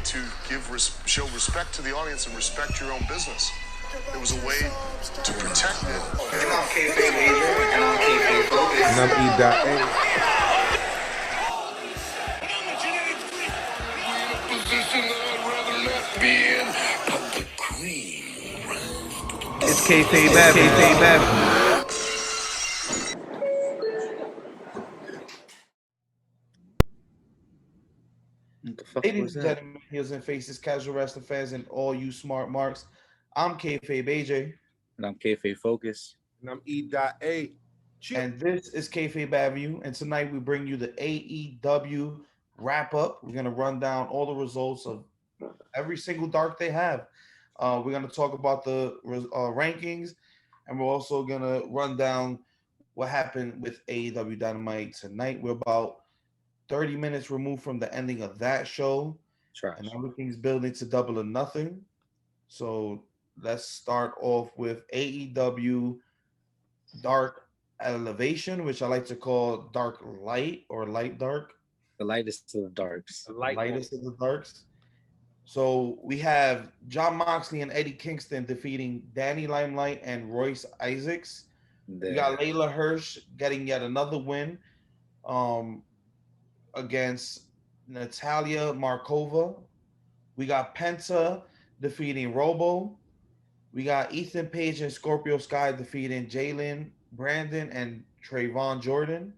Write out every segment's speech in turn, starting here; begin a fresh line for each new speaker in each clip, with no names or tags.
to show respect to the audience and respect your own business. It was a way to protect it.
And I'm Kayfabe Adrian, and I'm Kayfabe Focus.
And I'm E.A.
It's Kayfabe Avenue.
Ladies and gentlemen, heels and faces, casual wrestling fans, and all you smart marks. I'm Kayfabe AJ.
And I'm Kayfabe Focus.
And I'm E.A.
And this is Kayfabe Avenue. And tonight we bring you the AEW wrap-up. We're going to run down all the results of every single dark they have. We're going to talk about the rankings. And we're also going to run down what happened with AEW Dynamite tonight. We're about 30 minutes removed from the ending of that show.
Trash.
And everything's building to Double or Nothing. So let's start off with AEW Dark Elevation, which I like to call Dark Light or Light Dark.
The lightest of the darks.
The lightest of the darks. So we have Jon Moxley and Eddie Kingston defeating Danny Limelight and Royce Isaacs. We got Layla Hirsch getting yet another win against Natalia Markova. We got Penta defeating Robo. We got Ethan Page and Scorpio Sky defeating Jalen Brandon and Trayvon Jordan.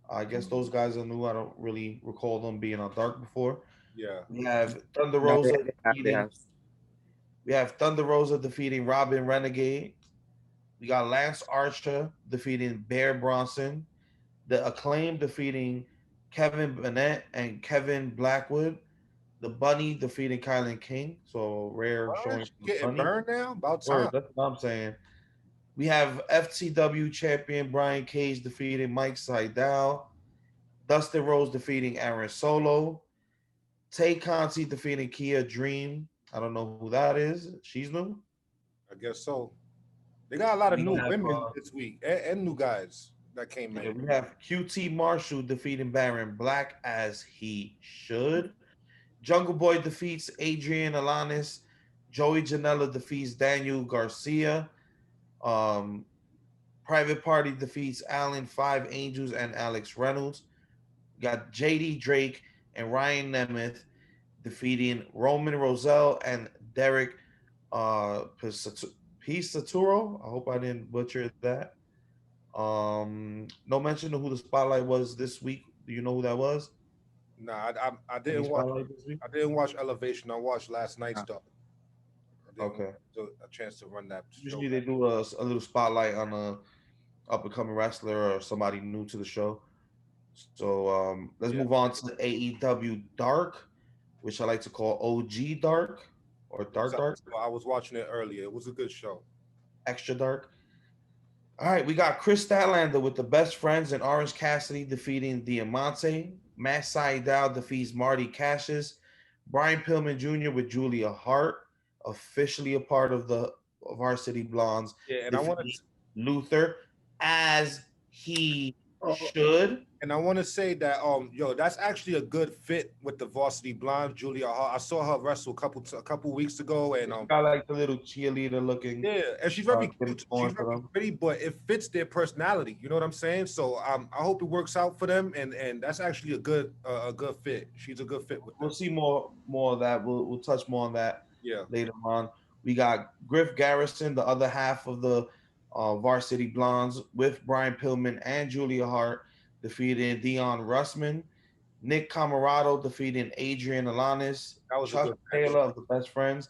I guess those guys are new. I don't really recall them being on Dark before.
Yeah.
We have Thunder Rosa defeating. We have Thunder Rosa defeating Robin Renegade. We got Lance Archer defeating Bear Bronson. The Acclaim defeating Kevin Burnett and Kevin Blackwood. The Bunny defeating Kylan King. So rare showing.
Getting burned now? About time.
That's what I'm saying. We have FTW champion Brian Cage defeating Mike Sydal. Dustin Rose defeating Aaron Solo. Tay Conti defeating Kia Dream. I don't know who that is. She's new?
I guess so. They got a lot of new women this week and new guys that came in.
We have QT Marshall defeating Baron Black as he should. Jungle Boy defeats Adrian Alanis. Joey Janela defeats Daniel Garcia. Private Party defeats Allen, Five Angels, and Alex Reynolds. We got JD Drake and Ryan Nemeth defeating Roman Roselle and Derek Pisaturo. I hope I didn't butcher that. No mention of who the spotlight was this week. Do you know who that was?
No, I didn't watch. I didn't watch Elevation. I watched last night's stuff.
Okay.
A chance to run that.
Usually they do a little spotlight on a up and coming wrestler or somebody new to the show. So let's move on to AEW Dark, which I like to call OG Dark or Dark.
I was watching it earlier. It was a good show.
Extra Dark. All right, we got Chris Statlander with the Best Friends and Orange Cassidy defeating Diamante. Matt Sydal defeats Marty Cassius. Brian Pillman Jr. with Julia Hart, officially a part of the Varsity Blondes.
Yeah, and I want to
Luther as he should.
And I want to say that that's actually a good fit with the Varsity Blonde, Julia Hart. I saw her wrestle a couple weeks ago, and
I like the little cheerleader looking.
Yeah, and she's very cute. She's very pretty, but it fits their personality. You know what I'm saying? So I hope it works out for them, and that's actually a good fit. She's a good fit with them.
We'll see more of that. We'll touch more on that later on. We got Griff Garrison, the other half of the Varsity Blondes, with Brian Pillman and Julia Hart defeating Dion Russman. Nick Camarado defeating Adrian Alanis.
That was
Chuck Taylor of the Best Friends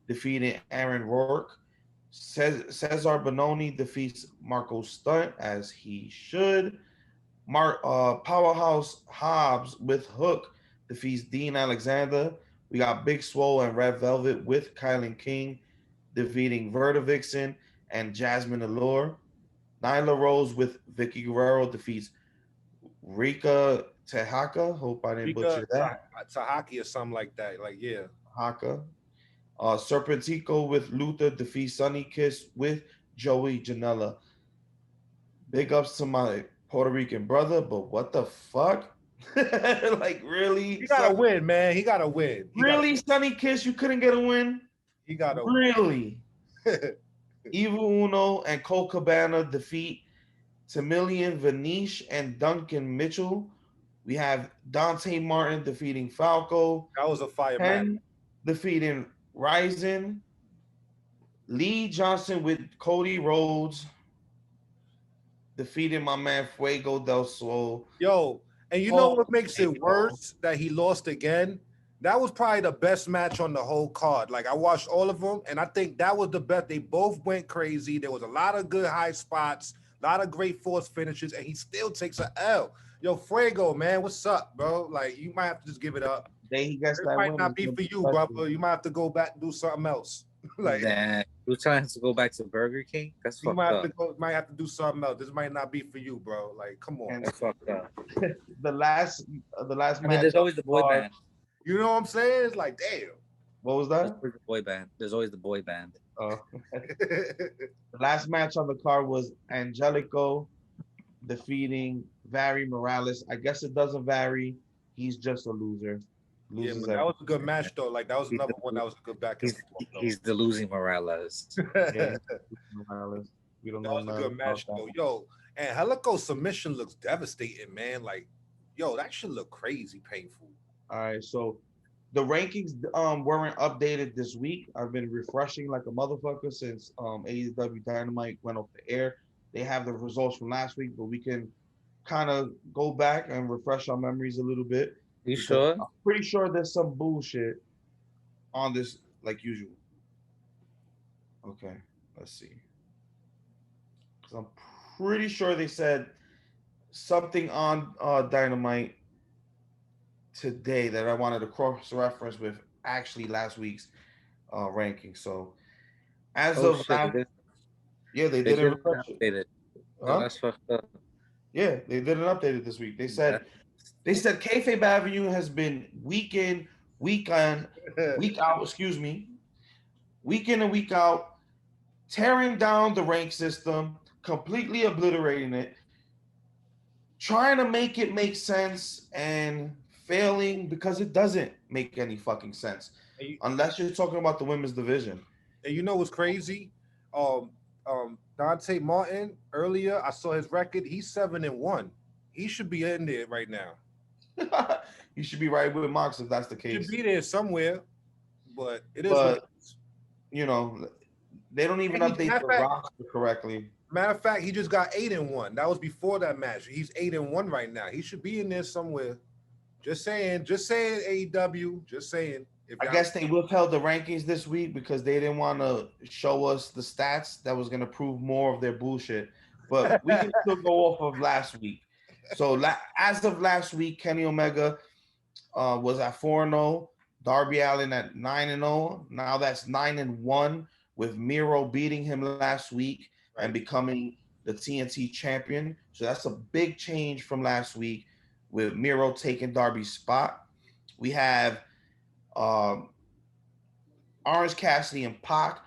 defeating Aaron Rourke. Cesar Bononi defeats Marco Stunt as he should. Powerhouse Hobbs with Hook defeats Dean Alexander. We got Big Swole and Red Velvet with Kylan King defeating Verta Vixen and Jasmine Allure. Nyla Rose with Vicky Guerrero defeats Rika Tehaka. Hope I didn't butcher that.
Tahaki or something like that.
Haka. Serpentico with Luther defeats Sunny Kiss with Joey Janela. Big ups to my Puerto Rican brother, but what the fuck? Like really?
He gotta win, man. He gotta win.
Really, Sonny Kiss, you couldn't get a win?
He gotta
really?
win.
Evil Uno and Cole Cabana defeat Tamilian Vanish and Duncan Mitchell. We have Dante Martin defeating Falco.
That was a fire match.
Defeating Ryzen. Lee Johnson with Cody Rhodes defeating my man Fuego del Sol.
Yo, and you know what makes it worse that he lost again? That was probably the best match on the whole card. Like I watched all of them, and I think that was the best. They both went crazy. There was a lot of good high spots, a lot of great force finishes, and he still takes an L. Yo, Fuego, man, what's up, bro? Like you might have to just give it up.
He gets
it
that
might not be for you, brother. You might have to go back and do something else. Like
you trying to go back to Burger King? That's fucked up.
Might have to do something else. This might not be for you, bro. Like, come on.
That's fucked up.
the last match.
There's always the boy band.
You know what I'm saying? It's like, damn.
What was that?
There's the boy band. There's always the boy band.
The last match on the card was Angelico defeating Vary Morales. I guess it doesn't vary. He's just a loser.
Yeah, but that was a good match though. Like that was another one that was a good back and forth.
He's the losing Morales.
Yeah, Morales. We don't know.
That was a good match though. Yo, and Helico's submission looks devastating, man. Like, yo, that should look crazy painful.
All right, so the rankings weren't updated this week. I've been refreshing like a motherfucker since AEW Dynamite went off the air. They have the results from last week, but we can kind of go back and refresh our memories a little bit.
You sure?
I'm pretty sure there's some bullshit on this, like usual. Okay, let's see. Because I'm pretty sure they said something on Dynamite today that I wanted to cross-reference with actually last week's ranking. So as of now, yeah, they didn't update it.
Oh, that's fucked up.
Yeah, they didn't update it this week. They said Kayfabe Avenue has been week in, week out, week in and week out, tearing down the rank system, completely obliterating it, trying to make it make sense and failing because it doesn't make any fucking sense unless you're talking about the women's division.
And you know what's crazy? Dante Martin, earlier I saw his record. He's 7-1. He should be in there right now.
You should be right with Mox if that's the case.
He should be there somewhere, but it is.
But, you know, they don't even update the roster correctly.
Matter of fact, he just got 8-1. That was before that match. He's 8-1 right now. He should be in there somewhere. Just saying, AEW, just saying.
I guess they withheld the rankings this week because they didn't want to show us the stats that was going to prove more of their bullshit. But we can still go off of last week. So as of last week, Kenny Omega was at 4-0. Darby Allin at 9-0. Now that's 9-1 with Miro beating him last week and becoming the TNT champion. So that's a big change from last week with Miro taking Darby's spot. We have Orange Cassidy and Pac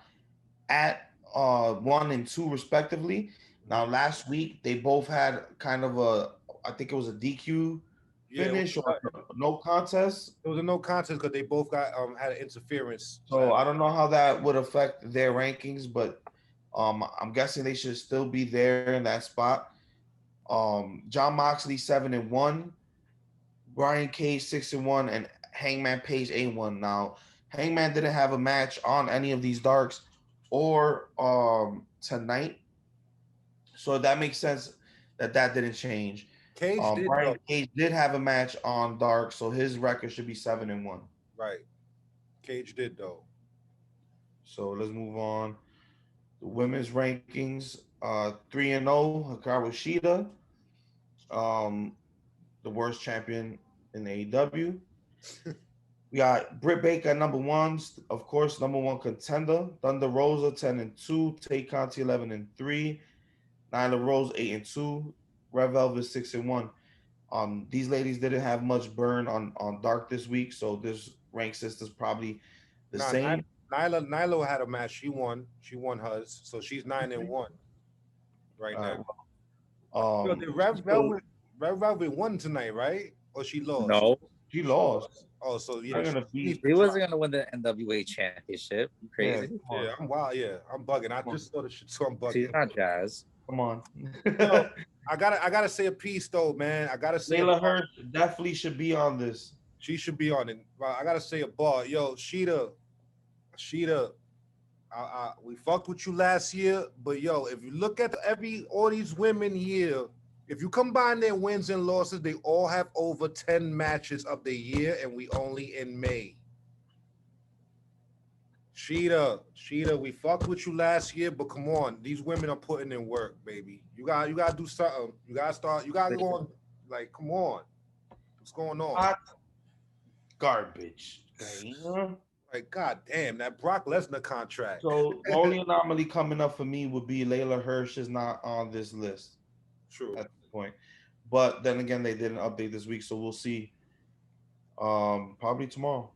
at 1 and 2 respectively. Now last week they both had kind of I think it was a DQ finish or no contest.
It was a no contest because they both got had an interference.
So I don't know how that would affect their rankings, but I'm guessing they should still be there in that spot. John Moxley 7-1, Brian Cage 6-1, and Hangman Page 8-1. Now Hangman didn't have a match on any of these darks or tonight, so that makes sense that didn't change. Brian Cage did have a match on dark, so his record should be 7-1.
Right, Cage did though.
So let's move on. The women's rankings: 3-0, Hikaru Shida, the worst champion in AEW. We got Britt Baker at number 1, of course, number 1 contender. Thunder Rosa 10-2, Tay Conti 11-3, Nyla Rose 8-2, Red Velvet 6-1. These ladies didn't have much burn on Dark this week, so this rank system's probably the same.
Nyla had a match. She won hers, so she's 9-1 right now.
Well,
Red Velvet won tonight, right? or she lost?
No,
She lost.
Oh, so yeah,
They're gonna beat.
he wasn't gonna win the NWA championship. You
Yeah,
crazy?
come on.
yeah, I'm wild. Yeah, I'm bugging. I just saw the shit, so I'm bugging.
She's not Jazz.
Come on.
Yo, I gotta say a piece though, man. I gotta say
Layla Hirsch definitely should be on this.
she should be on it. I gotta say a bar. Yo, Sheeta, we fucked with you last year, but yo, if you look at all these women here, if you combine their wins and losses, they all have over 10 matches of the year, and we only in May. Sheeta, we fucked with you last year, but come on, these women are putting in work, baby. You gotta do something. You gotta go on. Like, come on, what's going on?
Hot garbage.
Like, god damn, that Brock Lesnar contract.
So the only anomaly coming up for me would be Layla Hirsch is not on this list.
True.
At this point. But then again, they didn't update this week, so we'll see. Probably tomorrow.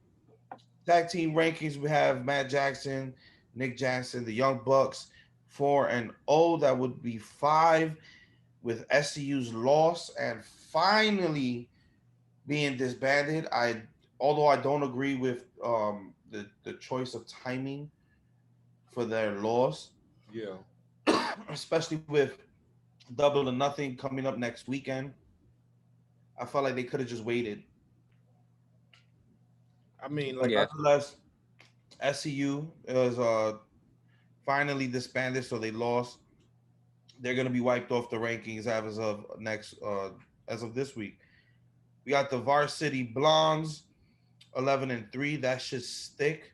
Tag team rankings, we have Matt Jackson, Nick Jackson, the Young Bucks, 4-0. That would be 5 with SCU's loss and finally being disbanded. Although I don't agree with the choice of timing for their loss.
Yeah.
Especially with Double or Nothing coming up next weekend. I felt like they could have just waited.
I mean,
like, nonetheless, SCU is finally disbanded, so they lost. They're gonna be wiped off the rankings as of this week. We got the Varsity Blondes, 11-3. That should stick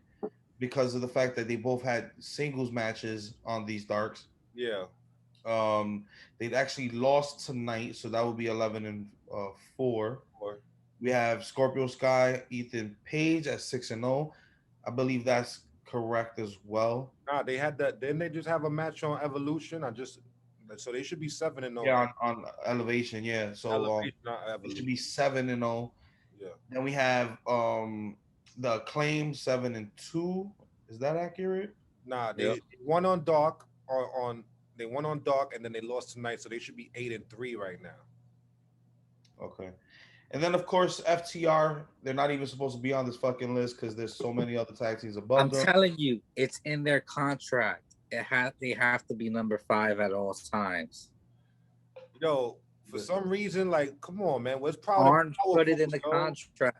because of the fact that they both had singles matches on these darks.
Yeah.
They've actually lost tonight, so that would be 11-4. We have Scorpio Sky, Ethan Page at 6-0. I believe that's correct as well.
Nah, they had that. Didn't they just have a match on Evolution? So they should be 7-0.
Yeah, on Elevation. Yeah, so
Elevation,
it should be 7-0.
Yeah.
Then we have the Acclaim 7-2. Is that accurate?
Nah, they won on Dark they won on Dark and then they lost tonight, so they should be 8-3 right now.
Okay. And then, of course, FTR, they're not even supposed to be on this fucking list because there's so many other tag teams above them.
I'm telling you, it's in their contract. They have to be number 5 at all times.
Yo, for some reason, like, come on, man. What's probably
Arn put it in the contract.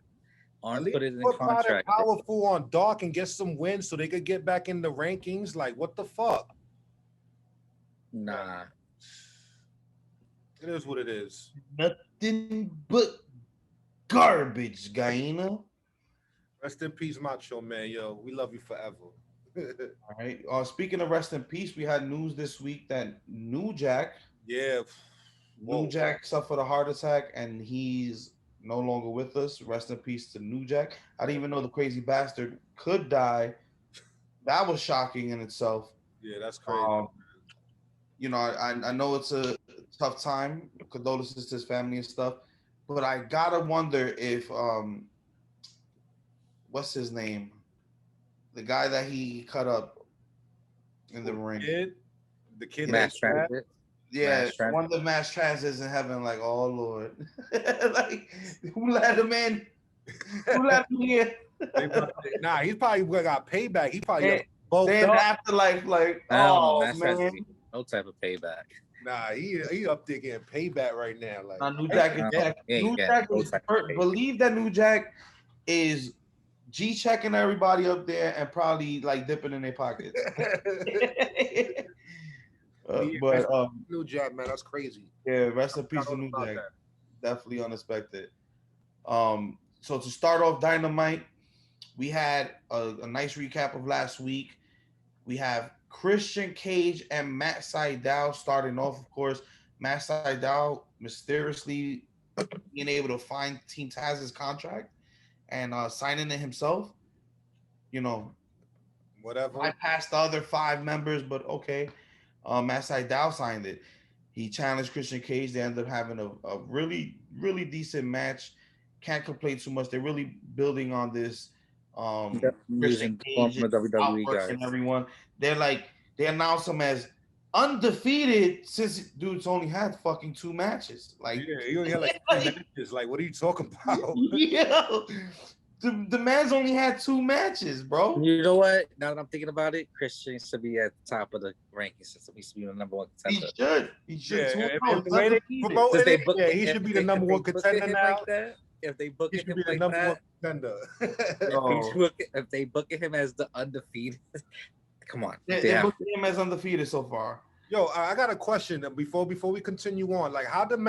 Arn put it in the contract.
Powerful on Dark and get some wins so they could get back in the rankings. Like, what the fuck?
Nah.
It is what it is.
Nothing but garbage, Guyana.
Rest in peace, Macho Man. Yo, we love you forever.
All right. Speaking of rest in peace, we had news this week that New Jack suffered a heart attack and he's no longer with us. Rest in peace to New Jack. I didn't even know the crazy bastard could die. That was shocking in itself.
Yeah, that's crazy.
I know it's a tough time. Condolences to his family and stuff. But I gotta wonder if what's his name? The guy that he cut up in the ring.
The kid
Mass Transit.
Yeah, one of the mass transits in heaven, like, oh Lord. Like, who let him in? Who let him in?
Nah, he's probably got payback. He probably got
then afterlife, like, oh man.
No type of payback.
Nah, he up there getting payback right now. Like,
New Jack is believe that New Jack is G-checking everybody up there and probably like dipping in their pockets.
New Jack, man, that's crazy.
Yeah, rest in peace to New Jack. Definitely unexpected. So to start off Dynamite, we had a nice recap of last week. We have Christian Cage and Matt Sydal starting off. Of course, Matt Sydal mysteriously being able to find Team Taz's contract and signing it himself.
Whatever.
I passed the other 5 members, but okay. Matt Sydal signed it. He challenged Christian Cage. They ended up having a really, really decent match. Can't complain too much. They're really building on this.
Christian Cage
WWE guys and everyone. They announced him as undefeated since dude's only had fucking 2 matches. Like,
Yeah, he only had like 3 matches. Like, what are you talking about?
yo, the man's only had 2 matches, bro.
You know what? Now that I'm thinking about it, Christian should be at the top of the rankings. He should be the number one
He
contender.
should. He should.
Yeah,
No,
if the way they promoting
Since they
it,
book,
yeah, he should be the number one contender now.
Like that, if they book
He should
him
be the
like
number one
that,
contender.
No.
if they book him as the undefeated, come on.
They booked him as undefeated so far.
Yo, I got a question before we continue on. Like, how did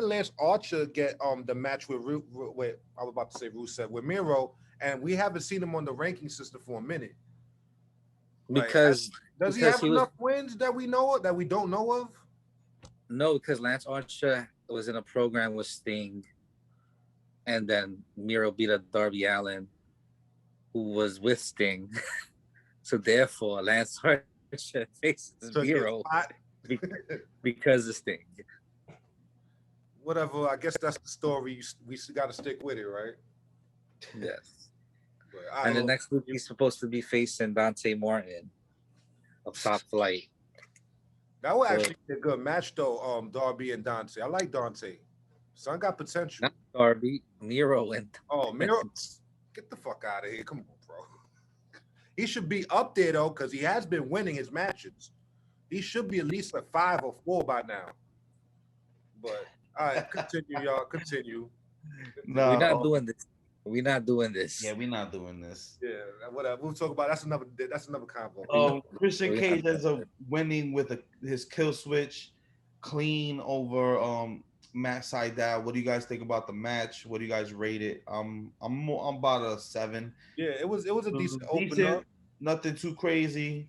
Lance Archer get the match with I was about to say Rusev with Miro, and we haven't seen him on the ranking system for a minute?
Because
does he have enough wins that we know of, that we don't know of?
No, because Lance Archer was in a program with Sting, and then Miro beat up Darby Allin, who was with Sting. So therefore, Lance Archer faces Miro because of Sting.
Whatever. I guess that's the story. We got to stick with it, right?
Yes. And the next week he's supposed to be facing Dante Martin of Top Flight.
That would actually be a good match, though. Darby and Dante. I like Dante. Son got potential.
Not Darby, Miro and
Miro. Get the fuck out of here! Come on, bro. He should be up there though, because he has been winning his matches. He should be at least a 5 or 4 by now. But all right, continue, y'all. Continue.
No,
we're not doing this. We're not doing this.
Yeah, we're not doing this.
Yeah, whatever. We'll talk about that's another convo.
Christian Cage ends up winning with his kill switch, clean over Matt Sydal. What do you guys think about the match? What do you guys rate it? I'm about a 7.
Yeah, it was a decent opener.
Nothing too crazy.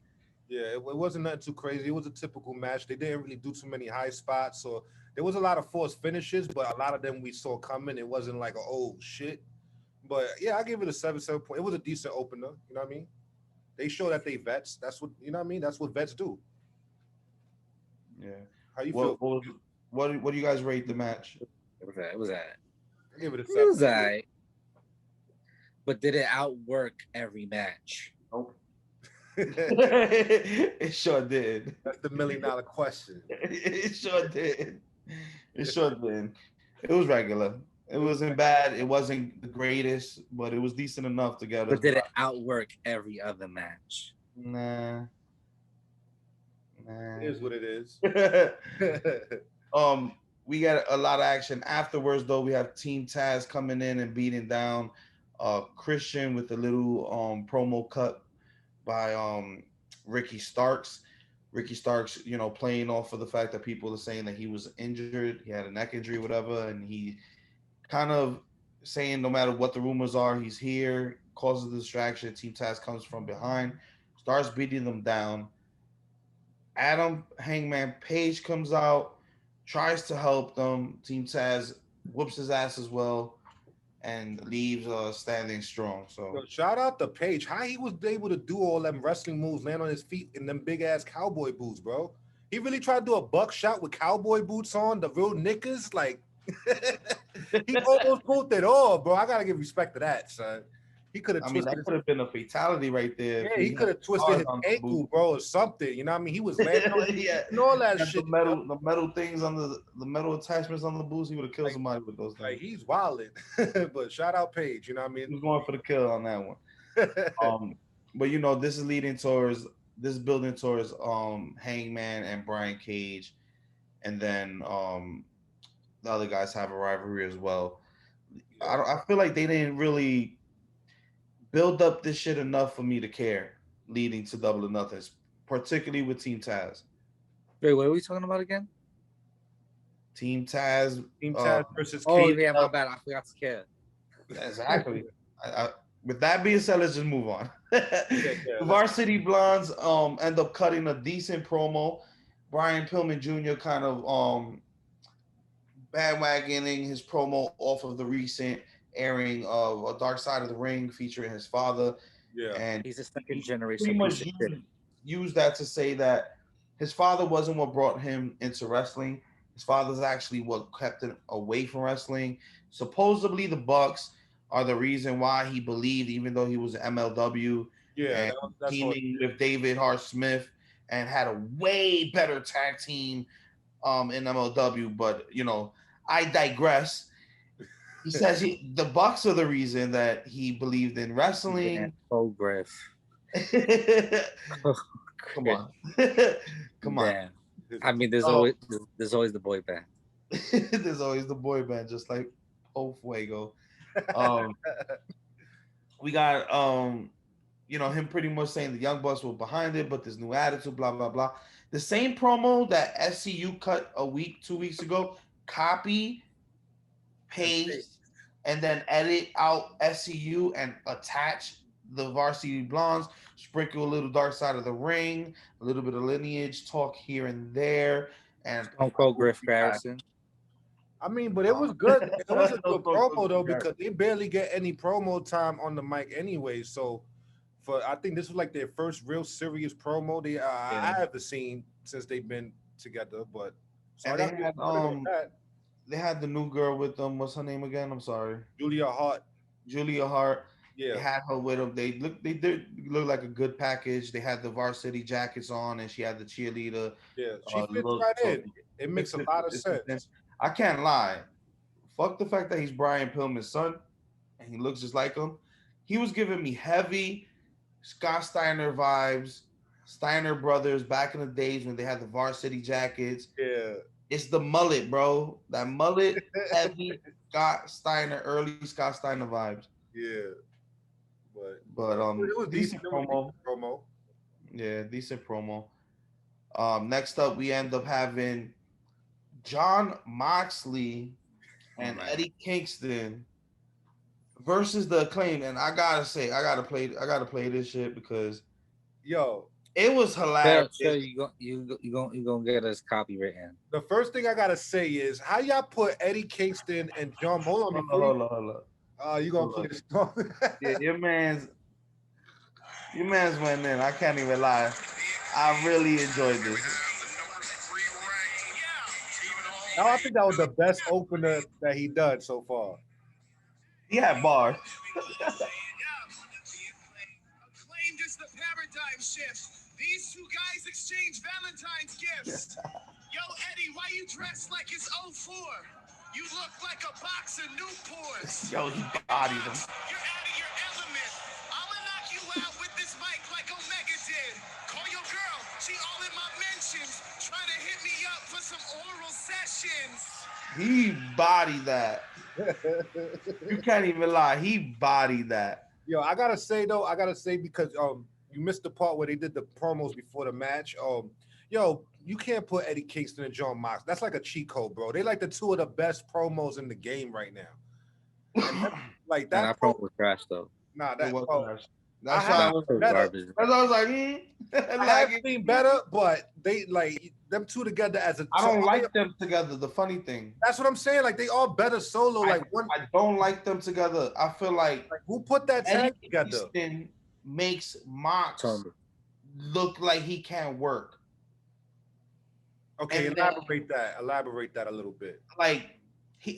Yeah, it wasn't nothing too crazy. It was a typical match. They didn't really do too many high spots, so there was a lot of forced finishes, but a lot of them we saw coming. It wasn't like oh shit. But yeah, I give it a 7.7. It was a decent opener. You know what I mean? They show that they vets. That's what you know what I mean. That's what vets do.
Yeah.
How you feel?
What do you guys rate the match?
It was that.
I give it a 7.
It was that. But did it outwork every match?
Nope. It sure did.
That's the $1 million question.
It sure did. It sure did. It was regular. It wasn't bad. It wasn't the greatest, but it was decent enough to get us.
But did it outwork every other match?
Nah.
It is what it is.
We got a lot of action afterwards, though. We have Team Taz coming in and beating down Christian with a little promo cut by Ricky Starks. Ricky Starks, playing off of the fact that people are saying that he was injured, he had a neck injury, whatever, and he kind of saying no matter what the rumors are, he's here, causes the distraction. Team Taz comes from behind, starts beating them down. Adam Hangman Page comes out, tries to help them. Team Taz whoops his ass as well and leaves standing strong. So
shout out to Page. How he was able to do all them wrestling moves, land on his feet in them big ass cowboy boots, bro. He really tried to do a buckshot with cowboy boots on, the real knickers, like he almost pulled it all, bro. I gotta give respect to that, son. He could have.
I mean, that could have been a fatality right there.
Yeah, he could have twisted his ankle, bro, or something. You know what I mean? He was landing on and all that shit.
The metal things on the metal attachments on the boots. He would have killed somebody with those things.
Like he's wilding. But shout out Page. You know what I mean?
He was going for the kill on that one. But this is building towards Hangman and Brian Cage, and then the other guys have a rivalry as well. I feel like they didn't really build up this shit enough for me to care leading to Double or Nothing, particularly with Team Taz.
Wait, what are we talking about again?
Team Taz
versus
Cage. Oh, yeah, my bad. I forgot to care.
Exactly. With that being said, let's just move on. Varsity Blondes end up cutting a decent promo. Brian Pillman Jr. kind of bandwagoning his promo off of the recent airing of A Dark Side of the Ring featuring his father.
Yeah,
and he's a second generation.
Pretty much used that to say that his father wasn't what brought him into wrestling. His father's actually what kept him away from wrestling. Supposedly, the Bucks are the reason why he believed, even though he was MLW,
and
teaming with David Hart Smith and had a way better tag team in MLW. But I digress. He says the Bucks are the reason that he believed in wrestling.
Oh, Griff.
Come on. Come on.
Damn. I mean, there's always the boy band.
There's always the boy band, just like Oh Fuego. We got him pretty much saying the Young Bucks were behind it, but this new attitude, blah blah blah. The same promo that SCU cut 2 weeks ago, copy, paste, and then edit out SCU and attach the Varsity Blondes, sprinkle a little Dark Side of the Ring, a little bit of lineage talk here and there, and
Uncle Griff Garrison.
I mean, but it was good. It was a good promo though, because they barely get any promo time on the mic anyway. So, I think this was like their first real serious promo I haven't seen since they've been together. But so
they had the new girl with them. What's her name again? I'm sorry,
Julia Hart.
Yeah, they had her with them. They did look like a good package. They had the varsity jackets on, and she had the cheerleader.
Yeah, she fits right in. It makes a lot of sense.
I can't lie. Fuck the fact that he's Brian Pillman's son, and he looks just like him. He was giving me heavy Scott Steiner vibes, Steiner brothers back in the days when they had the varsity jackets.
Yeah.
It's the mullet, bro. That mullet, heavy Scott Steiner, early Scott Steiner vibes.
Yeah.
But
it was decent promo.
Yeah, decent promo. Next up, we end up having Jon Moxley and Eddie Kingston versus the Acclaim, and I gotta play this shit because it was hilarious.
So you gonna get us copywritten.
The first thing I gotta say is how y'all put Eddie Kingston and John. Hold on. You gonna play this song?
Yeah, your man's went in. I can't even lie. I really enjoyed this.
Now I think that was the best opener that he done so far.
He had bars.
Acclaimed is the paradigm shift. These two guys exchange Valentine's gifts. Yo, Eddie, why you dressed like it's 04? You look like a box of Newports.
Yo, he bodied him.
You're out of your element. I'ma knock you out with this mic like Omega did. Call your girl. She all in my mentions. Trying to hit me up for some oral sessions.
He bodied that. You can't even lie. He bodied that.
Yo, I gotta say because you missed the part where they did the promos before the match. You can't put Eddie Kingston and Jon Mox. That's like a cheat code, bro. They like the two of the best promos in the game right now. Like that.
And that promo was trash though.
Nah, that was trash.
That's why I was
garbage.
I was like,
I have seen better, but they like them two together as a.
I don't like them together. The funny thing.
That's what I'm saying. Like they all better solo.
I don't like them together. I feel like
who put that tag together?
Kingston makes Mox look like he can't work.
Okay,
and
elaborate that a little bit.
Like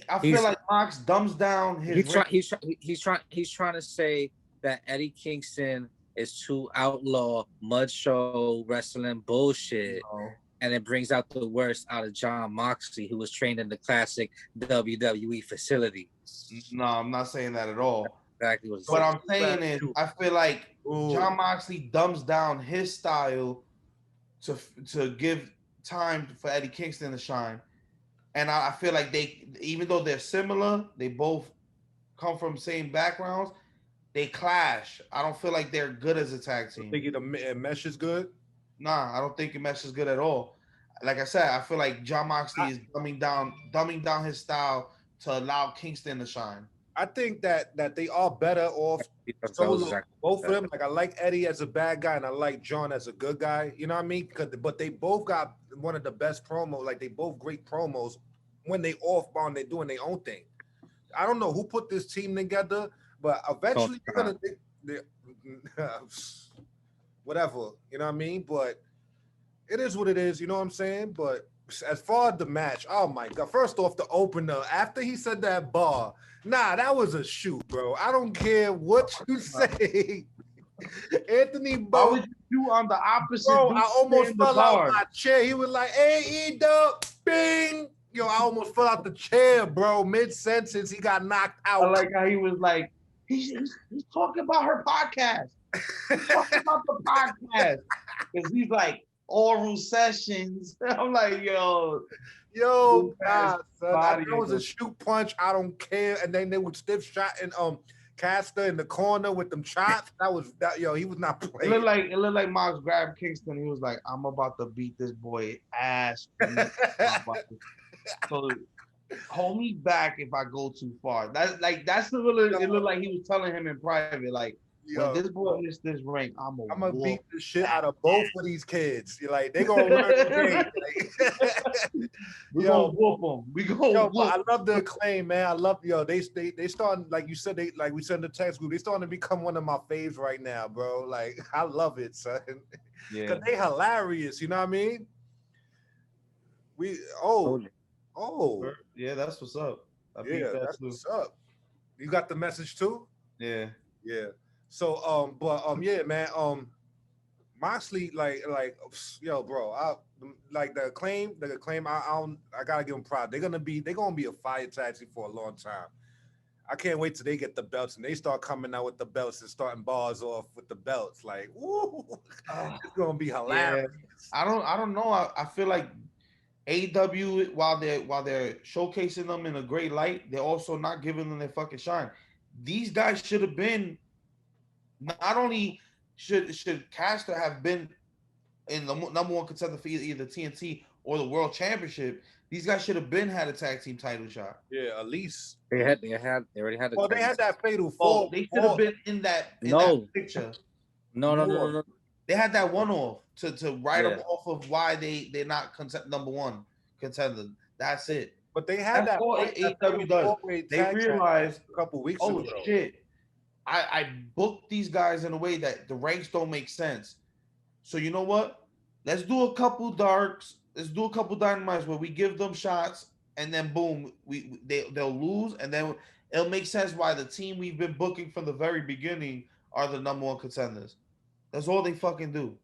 I feel like Mox dumbs down his.
He's trying to say that Eddie Kingston is too outlaw mud show wrestling bullshit, and it brings out the worst out of Jon Moxley, who was trained in the classic WWE facility.
No, I'm not saying that at all.
Exactly
what I'm saying is, I feel like Jon Moxley dumbs down his style to give time for Eddie Kingston to shine, and I feel like even though they're similar, they both come from same backgrounds. They clash. I don't feel like they're good as a tag team.
You think the mesh is good?
Nah, I don't think the mesh is good at all. Like I said, I feel like Jon Moxley is dumbing down his style to allow Kingston to shine.
I think that they are better off solo, both of them. Like I like Eddie as a bad guy, and I like John as a good guy. You know what I mean? But they both got one of the best promos. Like they both great promos when they off-bound. They're doing their own thing. I don't know who put this team together. But eventually, they're gonna whatever, you know what I mean? But it is what it is, you know what I'm saying? But as far as the match, oh my God. First off, the opener, after he said that bar, that was a shoot, bro. I don't care what you say. Anthony
Why
Bo,
would you do on the opposite?
bro,
dude
I almost
in the
fell out
guard?
my chair. He was like, AEW, bing. Yo, I almost fell out the chair, bro. Mid-sentence, he got knocked
I
out.
like how he was like, he's talking about her podcast. He's talking about the podcast. Because he's like, oral sessions. I'm like, yo.
Yo,
Big
nah,
ass
son.
body
That was a
of
shoot punch. I don't care. And then they would stiff shot and Caster in the corner with them chops. That was that. Yo, he was not
It
playing.
looked like Mox grabbed Kingston. He was like, I'm about to beat this boy ass. So hold me back if I go too far. That's the little. It looked like he was telling him in private, like, when
Yo,
this boy hits this ring, I'm
gonna
whoop
beat the shit
that
out of both of these kids. You're like, they gonna learn the game. Like,
We're
yo,
gonna whoop him. We gonna
yo,
whoop.
but I love the Acclaim, man. I love they starting, like you said, they like we said in the text group, they starting to become one of my faves right now, bro. Like I love it, son.
Yeah.
Cause they hilarious, you know what I mean?
Yeah, that's what's up. I beat
Yeah,
that
that's
too.
what's up. You got the message too?
Yeah.
Yeah. So yeah, man. Moxley, yo, bro, like the acclaim, I gotta give them proud. They're gonna be a fire tag team for a long time. I can't wait till they get the belts and they start coming out with the belts and starting bars off with the belts. Like, woo, it's gonna be hilarious.
I don't know. I feel like AEW, while they're showcasing them in a great light, they're also not giving them their fucking shine. These guys should have been. Not only should Caster have been in the number one contender for either TNT or the World Championship, these guys should have been had a tag team title shot.
Yeah, at least
they already had.
Well, they had that fatal
Oh,
four.
they should have been in that picture.
No.
They had that one off to write them
Yeah.
off of why they're not number one contender. That's it.
But they had
That's
that.
all AEW does. They realized
a couple weeks
oh
ago.
shit, I booked these guys in a way that the ranks don't make sense. So you know what? Let's do a couple darks. Let's do a couple dynamites where we give them shots, and then boom, they'll lose, and then it'll make sense why the team we've been booking from the very beginning are the number one contenders. That's all they fucking do.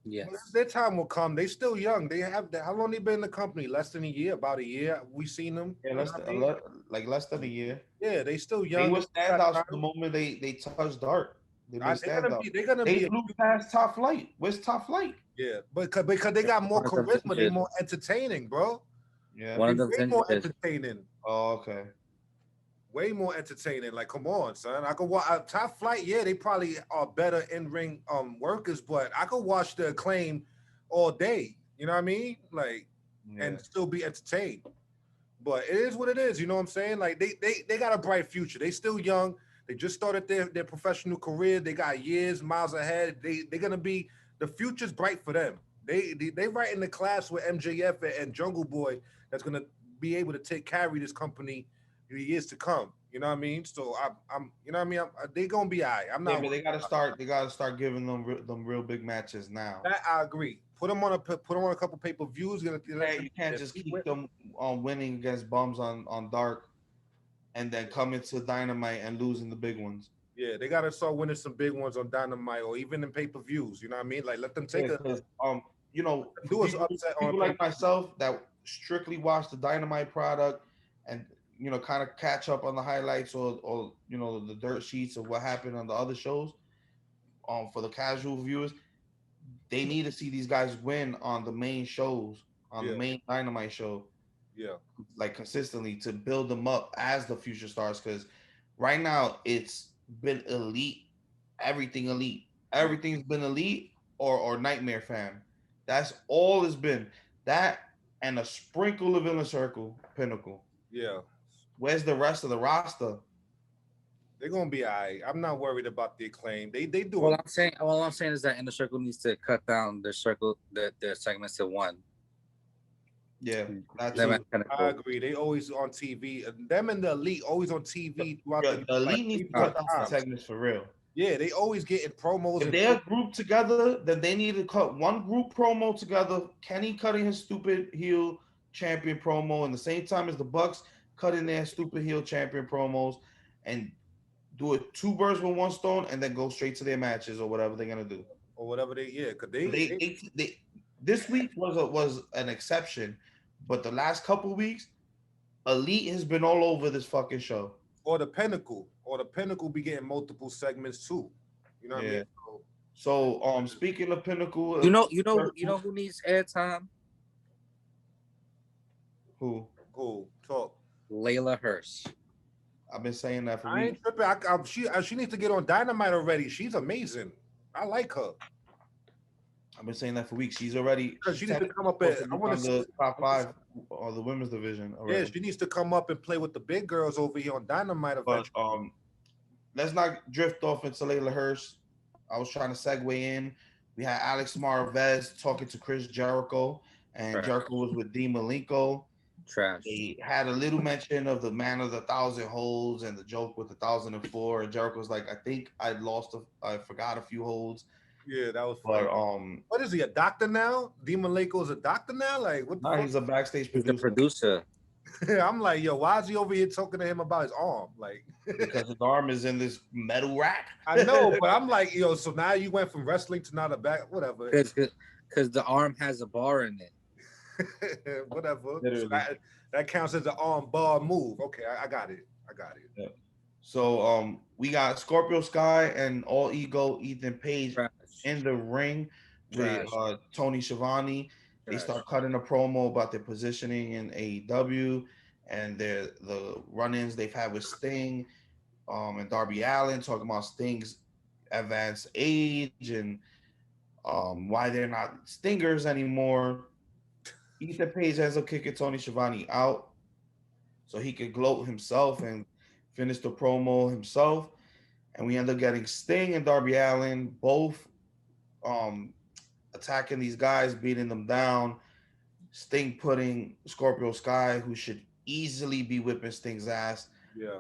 Yes.
Well, their time will come. They still young. They have how long they been in the company? Less than a year. About a year. We seen them.
Yeah, less than a year.
Yeah, they still
They
young.
were standouts the moment they touched Dark. They're gonna be blew past Top Flight. Where's Top Flight?
Yeah, because they got more charisma. They more entertaining, bro.
Yeah,
One of them
way more entertaining.
Oh, okay.
Way more entertaining. Like, come on, son. I could watch Top Flight. Yeah, they probably are better in ring workers, but I could watch the Acclaim all day. You know what I mean? Like, and still be entertained. But it is what it is. You know what I'm saying? Like, they got a bright future. They still young. They just started their professional career. They got years, miles ahead. They're gonna be, the future's bright for them. They right in the class with MJF and Jungle Boy that's gonna be able to carry this company in the years to come. You know what I mean? So I'm you know what I mean? They gonna be all right. I'm not.
Yeah, but they gotta start giving them real big matches now.
That I agree. Put them on a couple pay-per-views.
You can't just keep them on winning against bums on Dark, and then come into Dynamite and losing the big ones.
Yeah, they gotta start winning some big ones on Dynamite or even in pay-per-views. You know what I mean? Like, let them take
you know,
do us upset on
people like myself that strictly watch the Dynamite product and kind of catch up on the highlights or the dirt sheets of what happened on the other shows. For the casual viewers, they need to see these guys win on the main shows, the main Dynamite show.
Yeah,
like consistently to build them up as the future stars. Because right now it's been elite, everything's been elite or Nightmare Fam. That's all it's been. That and a sprinkle of Inner Circle, Pinnacle.
Yeah.
Where's the rest of the roster?
They're gonna be all right. I'm not worried about the Acclaim. They do.
All I'm saying is that Inner Circle needs to cut down their segments to one.
Yeah,
I agree. They always on TV. Them and the Elite always on TV.
The Elite needs to cut down segments for real.
Yeah, they always getting promos.
If they're grouped together, then they need to cut one group promo together. Kenny cutting his stupid heel champion promo, and the same time as the Bucks cutting their stupid heel champion promos, and do it 2 birds with 1 stone, and then go straight to their matches or whatever they're gonna do.
Or whatever because
They this week was an exception, but the last couple weeks, Elite has been all over this fucking show.
Or the Pinnacle be getting multiple segments too. You know what I mean?
So speaking of Pinnacle,
you know who needs airtime?
Who
talk?
Layla Hirsch.
I've been saying that for
I
weeks.
ain't tripping. She needs to get on Dynamite already. She's amazing. I like her.
I've been saying that for weeks. She's already.
Because she needs to come up at. I want to see
the top 5 or the women's division. Already.
Yeah, she needs to come up and play with the big girls over here on Dynamite eventually.
But let's not drift off into Layla Hirsch. I was trying to segue in. We had Alex Marvez talking to Chris Jericho, and Jericho was with Dean Malenko.
Trash.
They had a little mention of the man of the 1,000 holds and the joke with the 1,004. And Jericho was like, I think I forgot a few holds.
Yeah, that was funny. But what is he, a doctor now? Dean Malenko is a doctor now? Like, what the fuck?
He's a backstage producer.
He's the producer.
I'm like, yo, why is he over here talking to him about his arm? Like,
because his arm is in this metal rack.
I know, but I'm like, yo, so now you went from wrestling to not a back, whatever.
Because the arm has a bar in it.
Whatever. So that counts as an arm bar move. Okay, I got it.
Yeah. So we got Scorpio Sky and All Ego Ethan Page in the ring with Tony Schiavone. They start cutting a promo about their positioning in AEW and the run-ins they've had with Sting and Darby Allin, talking about Sting's advanced age and why they're not Stingers anymore. Ethan Page ends up kicking Tony Schiavone out so he could gloat himself and finish the promo himself. And we end up getting Sting and Darby Allin both attacking these guys, beating them down. Sting putting Scorpio Sky, who should easily be whipping Sting's ass.
Yeah.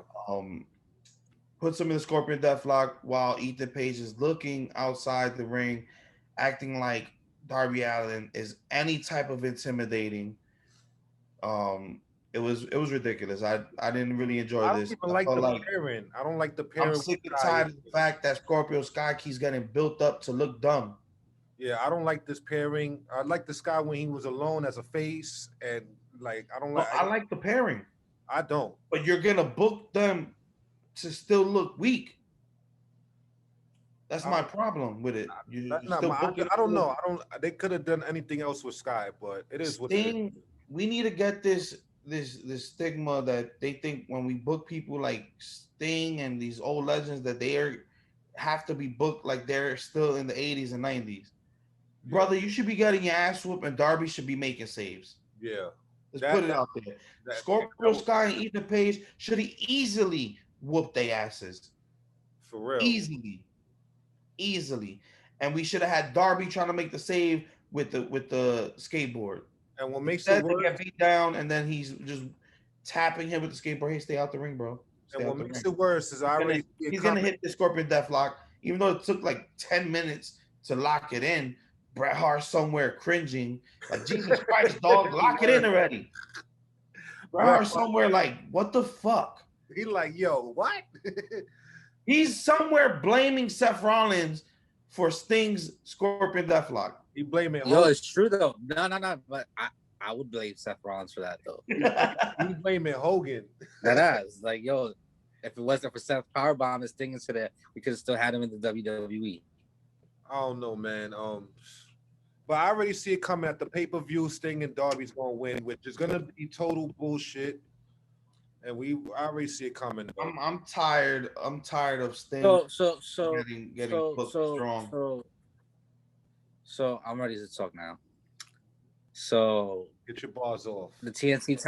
Puts him in the Scorpion Deathlock while Ethan Page is looking outside the ring, acting like Darby Allin is any type of intimidating. It was ridiculous. I didn't really enjoy this.
I don't like the pairing. I don't like the pairing.
I'm sick and tired of the fact that Scorpio Sky keeps getting built up to look dumb.
Yeah, I don't like this pairing. I like this guy when he was alone as a face, and like I don't like.
I like the pairing.
I don't.
But you're gonna book them to still look weak. That's my problem with it.
That's not my. I don't know. They could have done anything else with Sky, but it is what it is.
We need to get this stigma that they think when we book people like Sting and these old legends that they have to be booked like they're still in the 80s and 90s. Brother, you should be getting your ass whooped, and Darby should be making saves.
Yeah.
Let's put it out there. Scorpio Sky and Ethan Page should have easily whooped their asses.
For real.
Easily. And we should have had Darby trying to make the save with the skateboard.
And what makes it worse,
get beat down, and then he's just tapping him with the skateboard. Hey, stay out the ring, bro.
And what makes it worse is
he's gonna hit the Scorpion Deathlock, even though it took like 10 minutes to lock it in. Bret Hart somewhere cringing, like Jesus Christ, dog, lock it in already. Bret Hart somewhere like, what the fuck?
He like, yo, what?
He's somewhere blaming Seth Rollins for Sting's Scorpion Deathlock.
He blaming.
Yo, it's true though. No. But I would blame Seth Rollins for that though.
He blaming Hogan.
That is like, yo, if it wasn't for Seth powerbomb and Sting into that, we could have still had him in the WWE.
I don't know, man. But I already see it coming at the pay-per-view. Sting and Darby's gonna win, which is gonna be total bullshit. And I already see it coming.
I'm tired. I'm tired of Sting. Getting booked strong.
So I'm ready to talk now. So
get your bars off.
The TNT